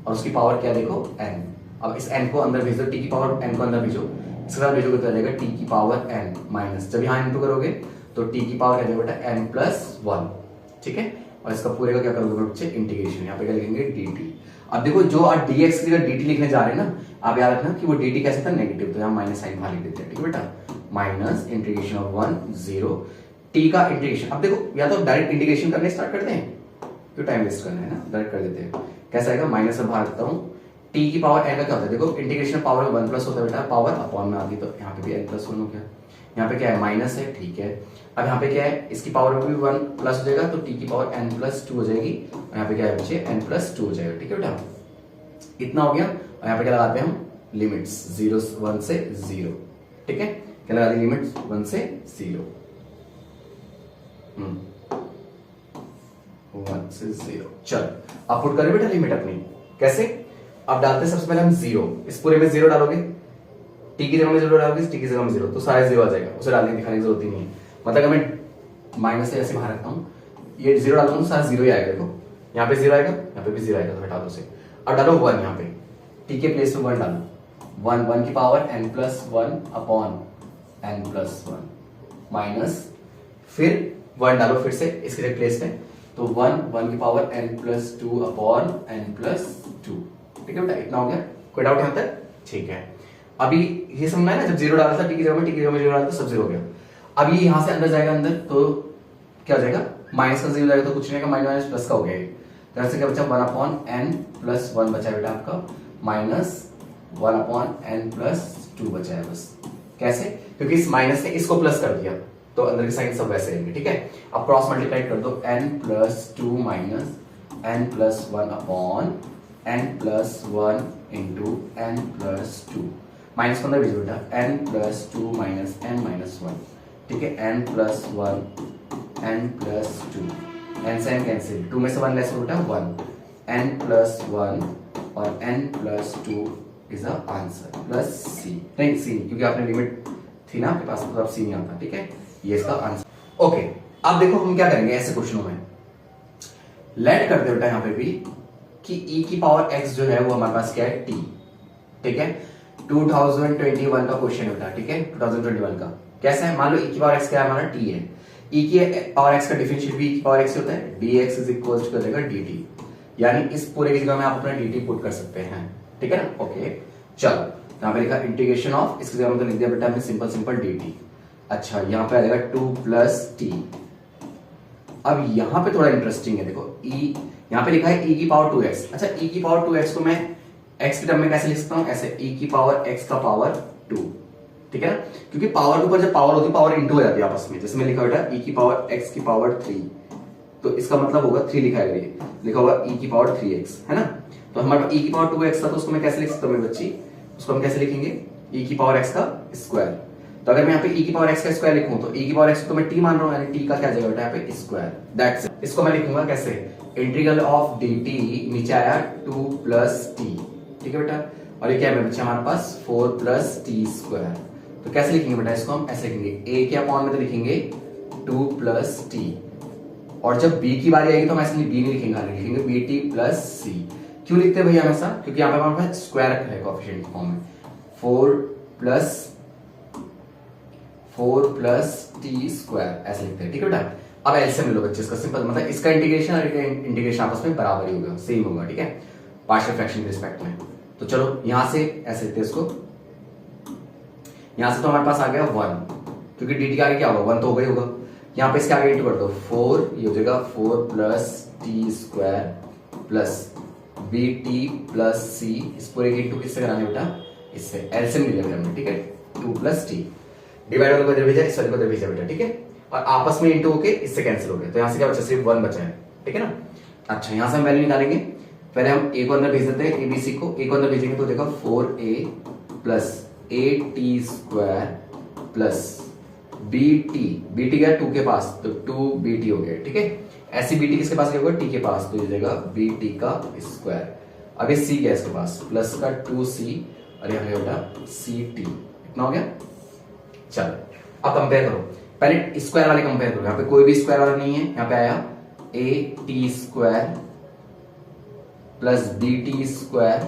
S1: और उसकी पावर क्या देखो n। अब इस n को अंदर भेज दो, t की पावर n को अंदर भेजो, इसके साथ भेजोगे तो आ जाएगा t की पावर n माइनस, जब यहाँ इनटू करोगे तो t की पावर आ जाएगा बेटा n प्लस 1। ठीक है, और इसका पूरे का क्या करोगे बच्चे, इंटीग्रेशन, यहाँ पे क्या लिखेंगे dt। अब देखो जो आप dx की जगह dt लिखने जा रहे हैं ना, आप याद रखना कि वो dt कैसे था, नेगेटिव, तो यहाँ माइनस साइन बाहर लिख देते हैं। ठीक है बेटा, माइनस इंटीग्रेशन ऑफ 1 0 t का इंटीग्रेशन। अब देखो या तो डायरेक्ट इंटीग्रेशन करने स्टार्ट करते हैं, क्यों टाइम वेस्ट करना है ना, डायरेक्ट कर देते हैं। कैसा आएगा, माइनस में बाहर रखता हूँ, t की पावर n का क्या होता है, देखो इंटीग्रेशन पावर 1 प्लस होता है बेटा, पावर अपॉन में आती, तो यहाँ पे भी n प्लस 1 हो गया, यहाँ पे क्या है माइनस है। ठीक है, अब यहाँ पे क्या है, इसकी पावर में भी 1 प्लस हो जाएगा, तो t की पावर n प्लस 2 हो जाएगी, और यहाँ पे क्या है बच्चे n प्लस 2 हो जाएगा। ठीक है बेटा, इतना हो गया, और यहाँ पे क्या लगाते हैं हम, लिमिट्स 1 से 0। ठीक है, क्या लगा दी, लिमिट्स 1 से 0, 1 से 0। चल अब पुट करें बेटा लिमिट अपनी, कैसे? अब डालते हैं सबसे पहले हम 0, इस पूरे में 0 डालोगे, t की जगह में 0 डालोगे, t की जगह में 0, तो सारे 0 आ जाएगा, उसे डालने की दिखाने की जरूरत ही नहीं है। मतलब मैं माइनस से ऐसे बाहर रखता हूँ, ये 0 डालूंगा तो सारा 0 ही आएगा। देखो यहाँ पे 0 आएगा, यहाँ पे भी 0 आएगा, तो हटा दो उसे। अब डालो 1 यहाँ पे, t के प्लेस में 1 डालो, 1 की power n plus 1 upon n plus 1 minus, फिर 1 डालो फिर से इसके प्लेस में, तो 1 की power n plus 2 upon n plus 2। ठीक है बेटा, इतना हो गया, कोई डाउट यहाँ तक? ठीक है, अभी ये समझना है ना, जब 0 डाला था t की जगह में, t की जगह में 0 डाला था, सब 0 हो गया। अब ये यहाँ से अंदर जाएगा, अंदर तो क्या हो जाएगा, माइनस का 0 जाएगा तो कुछ नहीं होगा, माइनस प्लस का हो गया। तो ऐसे क्या बचा, 1 अपॉन n प्लस 1 बचा बेटा आपका, माइनस 1 अपॉन n प्लस 2 बचा है बस। कैसे? क्योंकि इस माइनस ने इसको प्लस कर दिया, तो अंदर के साइन सब वैसे रहेंगे। ठीक है, अब क्रॉस मल्टीप्लाई कर दो, n plus 2 minus n plus 1 upon n plus 1 into n plus 2, minus को अंदर भेजो बेटा, n plus 2 minus n minus 1। ठीक है, n plus 1 n plus 2, n से n कैंसिल, 2 में से 1 लेस हो बेटा 1, n प्लस 1 और n plus 2 is the answer, plus c, नहीं c क्योंकि आपने लिमिट थी ना आपके पास, तो अब c नहीं आता। ठीक है, ये इसका आंसर। ओके, अब देखो हम क्या करेंगे ऐसे क्वेश्चनों में, लेट करते बेटा यहाँ पे भी कि e की पावर x जो है वो हमारे पास क्या है, t। ठीक है, 2021 का क्वेश्चन बेटा। ठीक है, 2021 का कैसा है, मान लो e की पावर x क्या है, हमारा t है, e की पावर x का डिफरेंशिएट भी e की पावर x होता है, dx इज इक्वल टू हो जाएगा dt, यानी इस पूरे की जगह में आप अपना dt पुट कर सकते हैं। ठीक है ना, ओके, चलो यहाँ पे लिखा इंटीग्रेशन ऑफ, इसकी जगह में तो लिख दिया बेटा हमने सिंपल सिंपल dt। अच्छा, यहाँ पे आ जाएगा 2 प्लस t। अब यहाँ पे थोड़ा इंटरेस्टिंग है, देखो e यहाँ पे लिखा है e की पावर 2x। अच्छा, e की पावर 2x को मैं x के टर्म में कैसे लिख सकता हूँ, ऐसे e की पावर x का पावर 2। ठीक है ना, क्योंकि पावर के ऊपर जब पावर होती है पावर इंटू हो जाती है आपस में, जैसे मैं लिखा बेटा e की पावर x की पावर 3, तो इसका मतलब होगा 3 लिखा है, ये लिखा होगा e की पावर 3x, है ना। तो हमारे e की पावर 2x था, तो उसको मैं कैसे लिख सकता हूँ मेरे बच्ची, उसको हम कैसे लिखेंगे, e की पावर x का स्क्वायर। तो अगर मैं यहाँ पे e की पावर x का स्क्वायर लिखूं तो e की पावर x को मैं t मान रहा हूँ, यानी t का क्या जाएगा बेटा यहाँ पे स्क्वायर, दैट्स इट। इसको मैं लिखूंगा कैसे, इंटीग्रल ऑफ dt, नीचे आया 2 प्लस t। ठीक है बेटा, और ये क्या है बच्चे हमारे पास 4 प्लस टी स्क्वायर। तो कैसे लिखेंगे बेटा इसको, हम ऐसे लिखेंगे, a के अपॉन में तो लिखेंगे 2 प्लस t, और जब b की बारी आएगी तो हम ऐसे b नहीं लिखेंगे, लिखेंगे bt प्लस c। क्यों लिखते हैं भैया हमेशा, क्योंकि यहाँ पे हमारे पास स्क्वायर है कोएफिशिएंट फॉर्म में, 4 प्लस 4 प्लस टी स्क्वायर ऐसे लिखते हैं, ठीक है बेटा। अब एलसीएम ले लो बच्चे इसका, सिंपल मतलब इसका इंटीग्रेशन और इंटीग्रेशन आपस में बराबर ही होगा, सेम होगा, ठीक है, पार्शियल फ्रैक्शन के रिस्पेक्ट में। तो चलो यहां से ऐसे लिखते हैं इसको, यहां से तो हमारे पास आ गया 1, क्योंकि डी टी आगे क्या होगा 1 तो होगा ही होगा। यहां पे इसके आगे इंटू कर दो 4, ये हो जाएगा 4 plus t square plus b t plus c, इस पूरे की इंटू किससे कराने बेटा, इससे एलसीएम ले लिया हमने, ठीक है, 2 प्लस टी, डिवाइड वाले को इधर भेजा, इस वाले को इधर भेजा बेटा, ठीक है, और आपस में इंटू होके इससे कैंसिल हो गए, तो यहां से क्या बचा, सिर्फ 1 बचा है, ठीक है ना। अच्छा यहां से हम वैल्यू निकालेंगे, पहले हम ए को अंदर भेज देते हैं, एबीसी को, ए को अंदर भेजेंगे तो हो जाएगा 4a plus 8t square plus BT गया 2 के पास तो 2bt हो गया, ठीक है। ऐसी बीटी किसके पास गया होगा, टी के पास, तो ये जाएगा बीटी का स्क्वायर। अब ये सी गया इसके पास, प्लस का 2c और यहाँ गया बेटा ct, इतना हो गया। चलो अब कंपेयर करो, पहले स्क्वायर वाले कंपेयर करो, यहाँ पे कोई भी स्क्वायर वाला नहीं है, यहाँ पे आया a t square plus b t square,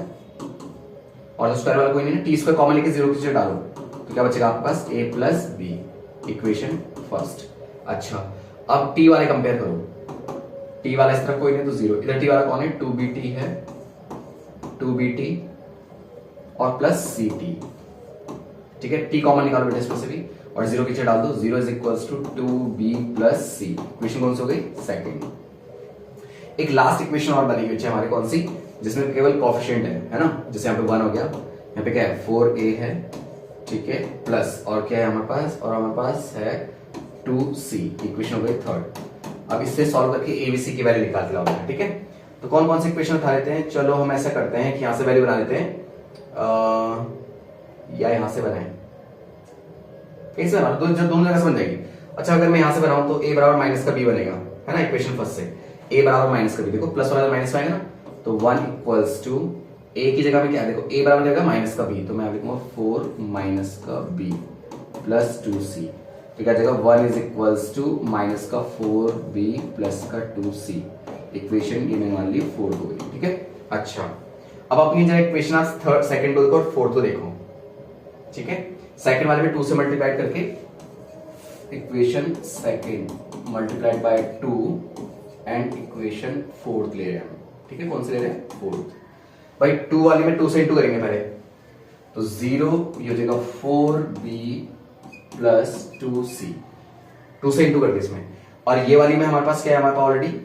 S1: और स्क्वायर वाला कोई नहीं है, टी स्क्वायर कॉमन लेके 0 पीछे डालो तो क्या बचेगा आपके पास a plus b, equation first. अच्छा अब t वाले कंपेयर करो, t वाला इस तरफ कोई नहीं तो 0, इधर t वाला कौन है, 2bt है, 2bt और प्लस ct, ठीक है, t कॉमन निकालो बेटा इसमें से भी और 0 पीछे डाल दो, 0 is equals to 2b plus c, equation कौन सी हो गई, सेकंड। एक लास्ट इक्वेशन और बनी हुई है हमारे, कौन सी, जिसमें केवल कोएफिशिएंट है ना, जैसे यहाँ पे 1 हो गया, यहाँ पे क्या है 4a है, ठीक है, प्लस और क्या है हमारे पास, और हमारे पास है 2c, इक्वेशन हो गई थर्ड। अब इससे सॉल्व करके एबीसी की वैल्यू निकाल लाओगे, ठीक है। तो कौन कौन से इक्वेशन उठा लेते हैं, चलो हम ऐसा करते हैं कि यहां से वैल्यू बना लेते हैं, या यहां से बनाए, कैसे बना, दोनों जगह से बन जाएगी। अच्छा अगर मैं यहां से बनाऊं तो a बराबर माइनस का b बनेगा, है ना, इक्वेशन फर्स्ट से a बराबर माइनस का b, देखो प्लस वाला माइनस आएगा ना, तो 1 इक्वल्स टू a की जगह पे क्या है, देखो a बराबर जाएगा माइनस का b, तो मैं लिखूंगा 4 माइनस का b प्लस 2c, तो क्या जाएगा 1 इज इक्वल्स टू माइनस का 4b प्लस का 2c, इक्वेशन ये मैंने मान ली 4 हो गई, ठीक है। अच्छा अब अपनी जगह इक्वेशन आप थर्ड सेकंड को देखो और फोर्थ को देखो, ठीक है, सेकंड वाले में 2 से मल्टीप्लाई करके equation second multiplied by 2 and equation fourth ले रहे हैं, ठीक है, कौन से ले रहे हैं, फोर्थ। भाई 2 वाले में 2 से इंटू करेंगे पहले, तो 0 ये हो जाएगा 4b प्लस 2c, 2 से इंटू करके इसमें, और ये वाली में हमारे पास क्या है, हमारे पास ऑलरेडी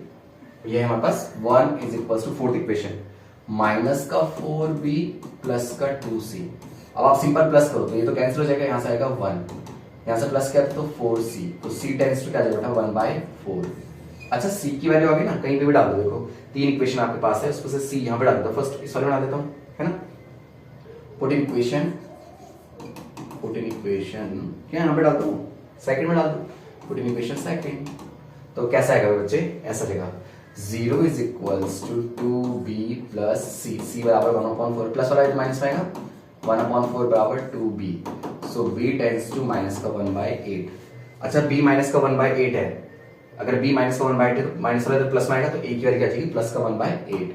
S1: ये है हमारे पास 1 is equal to fourth equation minus का 4b प्लस का 2c। अब आप सिंपल प्लस करो तो ये तो कैंसिल हो जाएगा, यहां से आएगा 1, यहां से प्लस किया तो 4c, तो c टेंड्स टू क्या जाएगा 1/4। अच्छा c की वैल्यू आ गई ना, कहीं पे भी डाल दो, देखो 3 इक्वेशन आपके पास है, उसमें से c यहां पे डाल दो, फर्स्ट इस वाले में डाल देता हूं, है ना, पुट इन इक्वेशन क्या यहां पे डालता हूं, सेकंड में डाल दो, पुट इन इक्वेशन सेकंड, तो कैसा आएगा बच्चे, ऐसा देगा 0 is equals to 2b plus c बराबर 1/4, प्लस वाला माइनस में आएगा 1/4 बराबर 2b, so b tends to minus का 1/8। अच्छा b माइनस का 1/8 है, अगर b माइनस का 1/8 है तो माइनस वाला प्लस में आएगा, तो a की वैल्यू क्या आ जाएगी, प्लस का 1/8,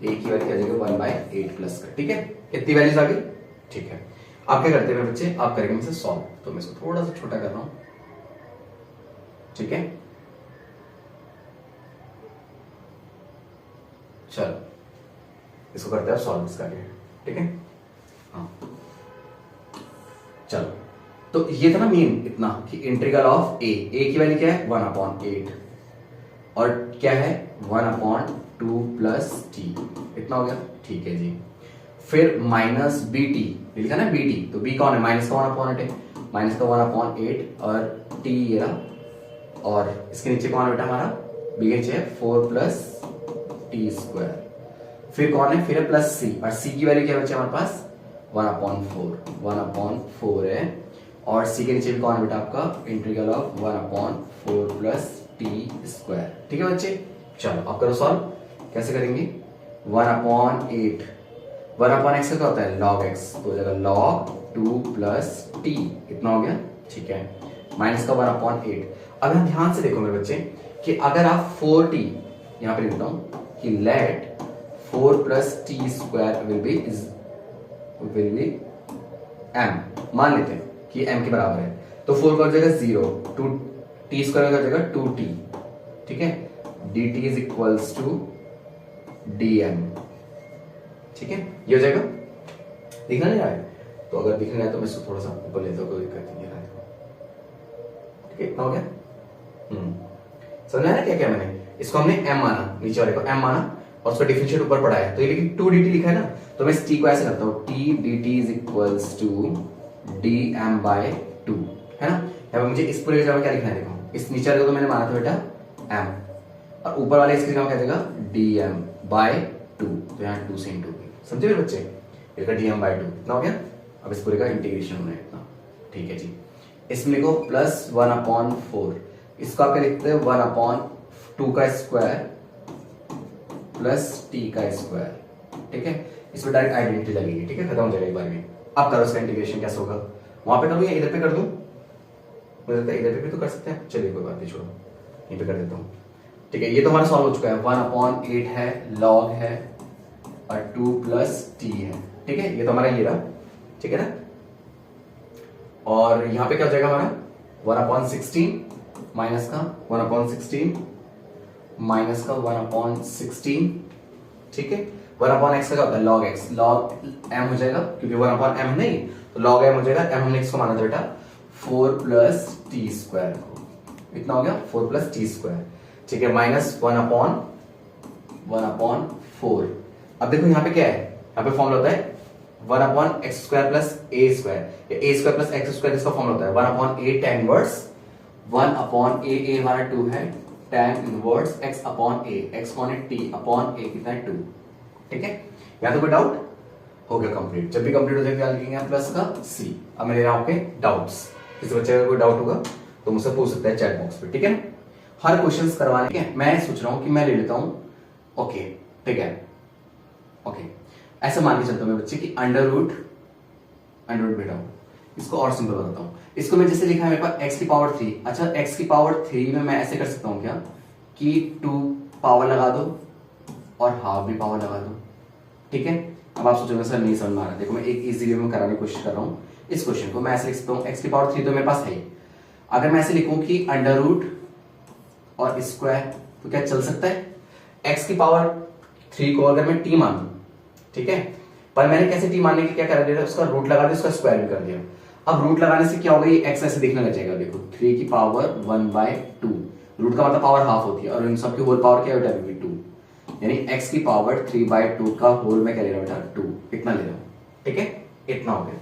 S1: a की वैल्यू क्या आ जाएगी 1/8 प्लस का, ठीक है, इतनी वैल्यूज आ गई, ठीक है। आप क्या करते हैं बच्चे, आप करेंगे मुझसे सॉल्व, तो मैं इसको थोड़ा सा छोटा कर रहा हूं, ठीक है, चलो इसको करते हैं सॉल्व इसका, ठीक है, हाँ चलो। तो ये था ना मेन इतना कि इंटीग्रल ऑफ a की वैल्यू क्या है 1/8 और क्या है 1/2 प्लस टी, इतना हो गया, ठीक है जी। फिर माइनस बी टी लिखा ना, बी टी, तो b कौन है, माइनस का 1/8 है, माइनस का 1/8 और t ये रहा, और इसके नीचे कौन है बेटा हमारा, b के नीचे 4 प्लस टी स्क्वायर, फिर कौन है, फिर प्लस c, और c की वैल्यू क्या बचे हमारे पास 1/4 है, और c के नीचे भी कौन है बेटा आपका integral of 1/4 plus t square, ठीक है बच्चे। चलो अब करो सॉल्व, कैसे करेंगे, 1/8 1/x का क्या होता है log x, तो हो जाएगा log 2 प्लस टी, इतना हो गया, ठीक है, माइनस का 1/8। अब यहां ध्यान से देखो मेरे बच्चे कि अगर आप 4t यहां पे लिखता हूं कि let 4 plus t square will be m, मान लेते हैं कि m के बराबर है, तो 4 का हो जाएगा 0, 2 टी स्क्वायर हो जाएगा 2t, ठीक है, dt is equals to dm, ठीक है, ये हो जाएगा। दिखना नहीं रहा है, तो अगर दिख रहा है तो मैं इसको थोड़ा सा ऊपर लेता हूँ, कोई दिक्कत नहीं है, ठीक है, इतना हो गया। समझ आया क्या क्या मैंने, इसको हमने m माना, नीचे वाले को m माना और उसका डिफरेंशिएट ऊपर पढ़ा है, तो ये लेकिन 2dt लिखा है ना, तो मैं इस t को ऐसे करता हूँ, t dt is equals to dm by 2, है ना। यहाँ पे मुझे इस पूरे जगह में क्या लिखना है, देखो इस नीचे वाले को तो मैंने माना था बेटा m, और ऊपर वाले इसकी जगह क्या देगा dm बाय 2, तो यहाँ 2 से इंटू, समझे मेरे बच्चे, इसका dm बाय 2 इतना हो गया। अब इस पूरे का इंटीग्रेशन होना है इतना, ठीक है जी। इसमें लिखो प्लस 1/4, इसको आप क्या लिखते हैं 1/2 का स्क्वायर प्लस टी का स्क्वायर, ठीक है, इसमें डायरेक्ट आइडेंटिटी लगेगी, ठीक है, खत्म हो जाएगा एक बार में। अब करो इसका इंटीग्रेशन कैसे होगा, वहां पे करूँ या इधर पे कर दूं, मुझे लगता है इधर पे भी तो कर सकते हैं, चलिए कोई बात नहीं, छोड़ो यहीं पे कर देता हूँ, ठीक है। ये तो हमारा सॉल्व हो चुका है, 1/8 है, लॉग है और 2 प्लस टी है, ठीक है, ये तो हमारा ये रहा, ठीक है ना। और यहाँ पे क्या हो जाएगा हमारा 1/16 माइनस का 1/16 माइनस का 1/16, ठीक है। 1/x का क्या होता है लॉग x, लॉग m हो जाएगा, क्योंकि 1/m नहीं तो log m हो जाएगा, m हमने किसको माना था बेटा 4 प्लस टी स्क्वायर को, इतना हो गया 4 प्लस टी स्क्वायर, ठीक है, माइनस 1/4। अब देखो यहाँ पे क्या है, यहाँ पे फॉर्मूला होता है 1/x square plus a square, a square plus x square, इसका फॉर्मूला होता है 1/a tan इनवर्स 1/a हमारा 2 है, tan inverse x upon a, x कौन है t अपॉन a कितना है 2, ठीक है। यहाँ तो कोई डाउट हो गया कंप्लीट, जब भी कंप्लीट हो जाएगा क्या लिखेंगे प्लस का c। अब मैं ले रहा हूं आपके डाउट्स, किसी बच्चे का कोई डाउट होगा तो मुझसे पूछ सकता है चैट बॉक्स पे, ठीक है। हर क्वेश्चंस करवाने के मैं सोच रहा हूं कि मैं ले लेता हूं, ओके ठीक है, ओके ऐसा मान के चलता हूं मैं बच्चे की अंडर रूट बेटा हूं, इसको और सिंपल बताता हूं, इसको मैं जैसे लिखा है मेरे पास x की पावर 3, अच्छा x की पावर 3 में मैं ऐसे कर सकता हूं क्या कि 2 पावर लगा दो और हाफ भी पावर लगा दो, ठीक है। अब आप सोचोगे सर नहीं समझ में आ रहा, देखो मैं एक इजी वे में कराने की कोशिश कर रहा हूं इस क्वेश्चन को, मैं ऐसे लिख सकता हूं x की पावर 3 तो मेरे पास है, अगर मैं ऐसे लिखूं कि अंडर रूट और स्क्वायर तो क्या चल सकता है, x की पावर 3 को अगर मैं t मानूं, ठीक है, पर मैंने कैसे t मानने के क्या कर दिया, उसका रूट लगा दिया, उसका स्क्वायर भी कर दिया। अब रूट लगाने से क्या होगा, ये x ऐसे दिखने लग जाएगा, देखो 3 की पावर 1/2, रूट का मतलब पावर हाफ होती है और इन सब की होल पावर क्या बेटा 2, यानी x की पावर 3/2 का होल में क्या ले रहा हूं बेटा 2, इतना ले रहा हूं, ठीक है, इतना हो गया,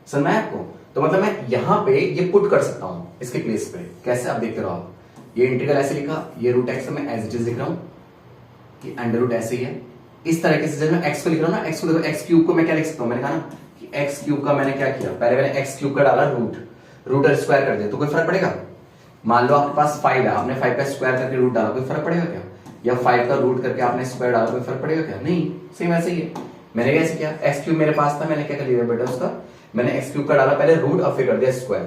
S1: समझ में आपको। तो मतलब मैं यहां पे ये पुट कर सकता हूं इसके प्लेस पे, कैसे आप देखते रहो आप, ये इंटीग्रल ऐसे लिखा, ये रूट x मैं एज इट इज लिख रहा हूं, ये अंडर रूट ऐसे ही है, इस तरीके से जब मैं x को लिख रहा हूं ना, x को देखो x क्यूब को मैं क्या लिख सकता हूं, मैंने कहा ना कि x क्यूब का मैंने क्या किया, पहले मैंने x क्यूब का डाला रूट और स्क्वायर कर दिया, तो कोई फर्क पड़ेगा। मान लो आपके पास 5 है, आपने 5 का स्क्वायर करके रूट डाला, कोई फर्क पड़ेगा क्या, या 5 का रूट करके आपने स्क्वायर डाला, कोई फर्क पड़ेगा क्या, नहीं, सेम ऐसे ही है। मैंने कैसे किया, x क्यूब मेरे पास था, मैंने क्या कर लिया बेटा उसका, मैंने x क्यूब का डाला पहले रूट और फिर कर दिया स्क्वायर,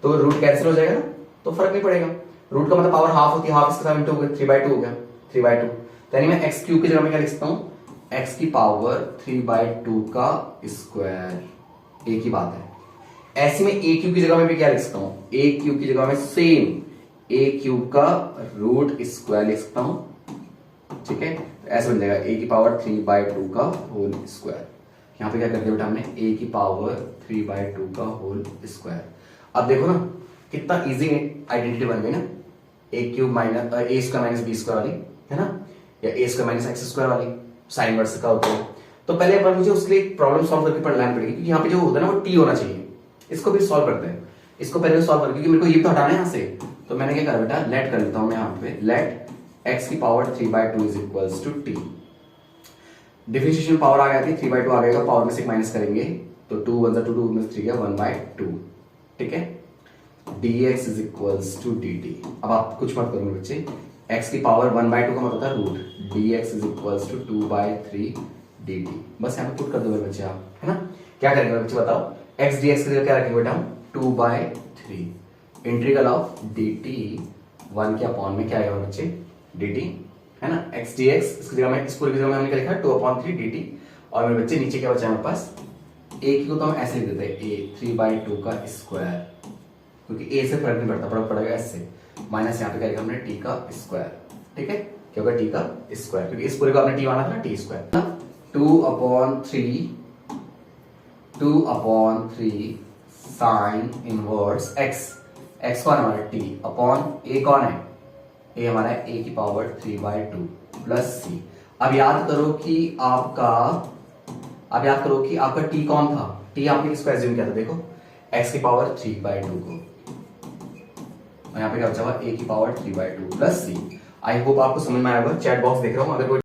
S1: तो रूट कैंसिल हो जाएगा ना, तो फर्क नहीं पड़ेगा, रूट का मतलब पावर हाफ होती है, हाफ इसके साथ इंटू हो गया 3/2 हो गया 3/2, तो यानी मैं x क्यूब की जगह में क्या लिख सकता हूँ, x की पावर 3/2 का स्क्वायर, एक ही बात है। ऐसे में a क्यूब की जगह में भी क्या लिख सकता हूँ, a क्यूब की जगह में सेम a क्यूब का रूट स्क्वायर लिख सकता हूँ, ठीक है, तो ऐसे बन जाएगा a की पावर 3/2 का होल स्क्वायर, यहाँ पे क्या कर दिया बेटा हमने a की पावर 3/2 का होल स्क्वायर। अब देखो ना कितना इजी आइडेंटिटी बन गई ना, a cube minus a square minus b square वाली, है ना, या a square minus x square वाली साइन इनवर्स का होता है। तो पहले एक बार मुझे उसके लिए प्रॉब्लम सॉल्व करके पढ़ना पड़ेगी, क्योंकि यहाँ पे जो होता है ना वो t होना चाहिए, इसको भी सॉल्व करते हैं, इसको पहले सॉल्व करके, क्योंकि मेरे को ये तो हटाना है यहाँ से, तो मैंने क्या करा बेटा लेट कर लेता हूँ मैं यहाँ पे, लेट x की power 3/2 is equals to t, differentiation power आ गया थी 3/2 आ गया, पावर में से माइनस करेंगे तो 2 1 2 2 3 गया 1/2, ठीक है, dx is equals to dt। अब आप कुछ मत करोगे बच्चे, x की पावर 1/2 का मतलब होता है root, dx is equals to 2/3 dt, बस यहाँ पे पुट कर दो बच्चे आप, है ना। क्या करेंगे बच्चे बताओ, x dx की जगह क्या रखेंगे बेटा हम 2/3, इंटीग्रल ऑफ dt 1 के अपॉन में क्या आएगा बच्चे dt, है ना, x dx, इसकी जगह में इस पूरी की जगह में हमने क्या लिखा 2/3 dt, और मेरे बच्चे नीचे क्या बचा है मेरे पास ए की को तो हम ऐसे लिख देते हैं, ए 3/2 का स्क्वायर, क्योंकि ए से फर्क नहीं पड़ता, फर्क पड़ेगा एस से, माइनस यहाँ पे क्या लिखा हमने टी का स्क्वायर, ठीक है, क्या होगा टी का स्क्वायर, क्योंकि इस पूरे को आपने टी माना था ना, T square. 2/3 sine inverse x, x कौन है हमारा टी, अपॉन ए कौन है, ए हमारा ए की पावर 3/2 प्लस सी। अब याद करो कि आपका टी कौन था, टी आपने किसको एज्यूम किया था, देखो एक्स की पावर 3/2 को, और यहाँ पे क्या बचा हुआ, ए की power 3/2 plus c. I hope आपको समझ में आया होगा। चैट बॉक्स देख रहा हूँ, अगर कोई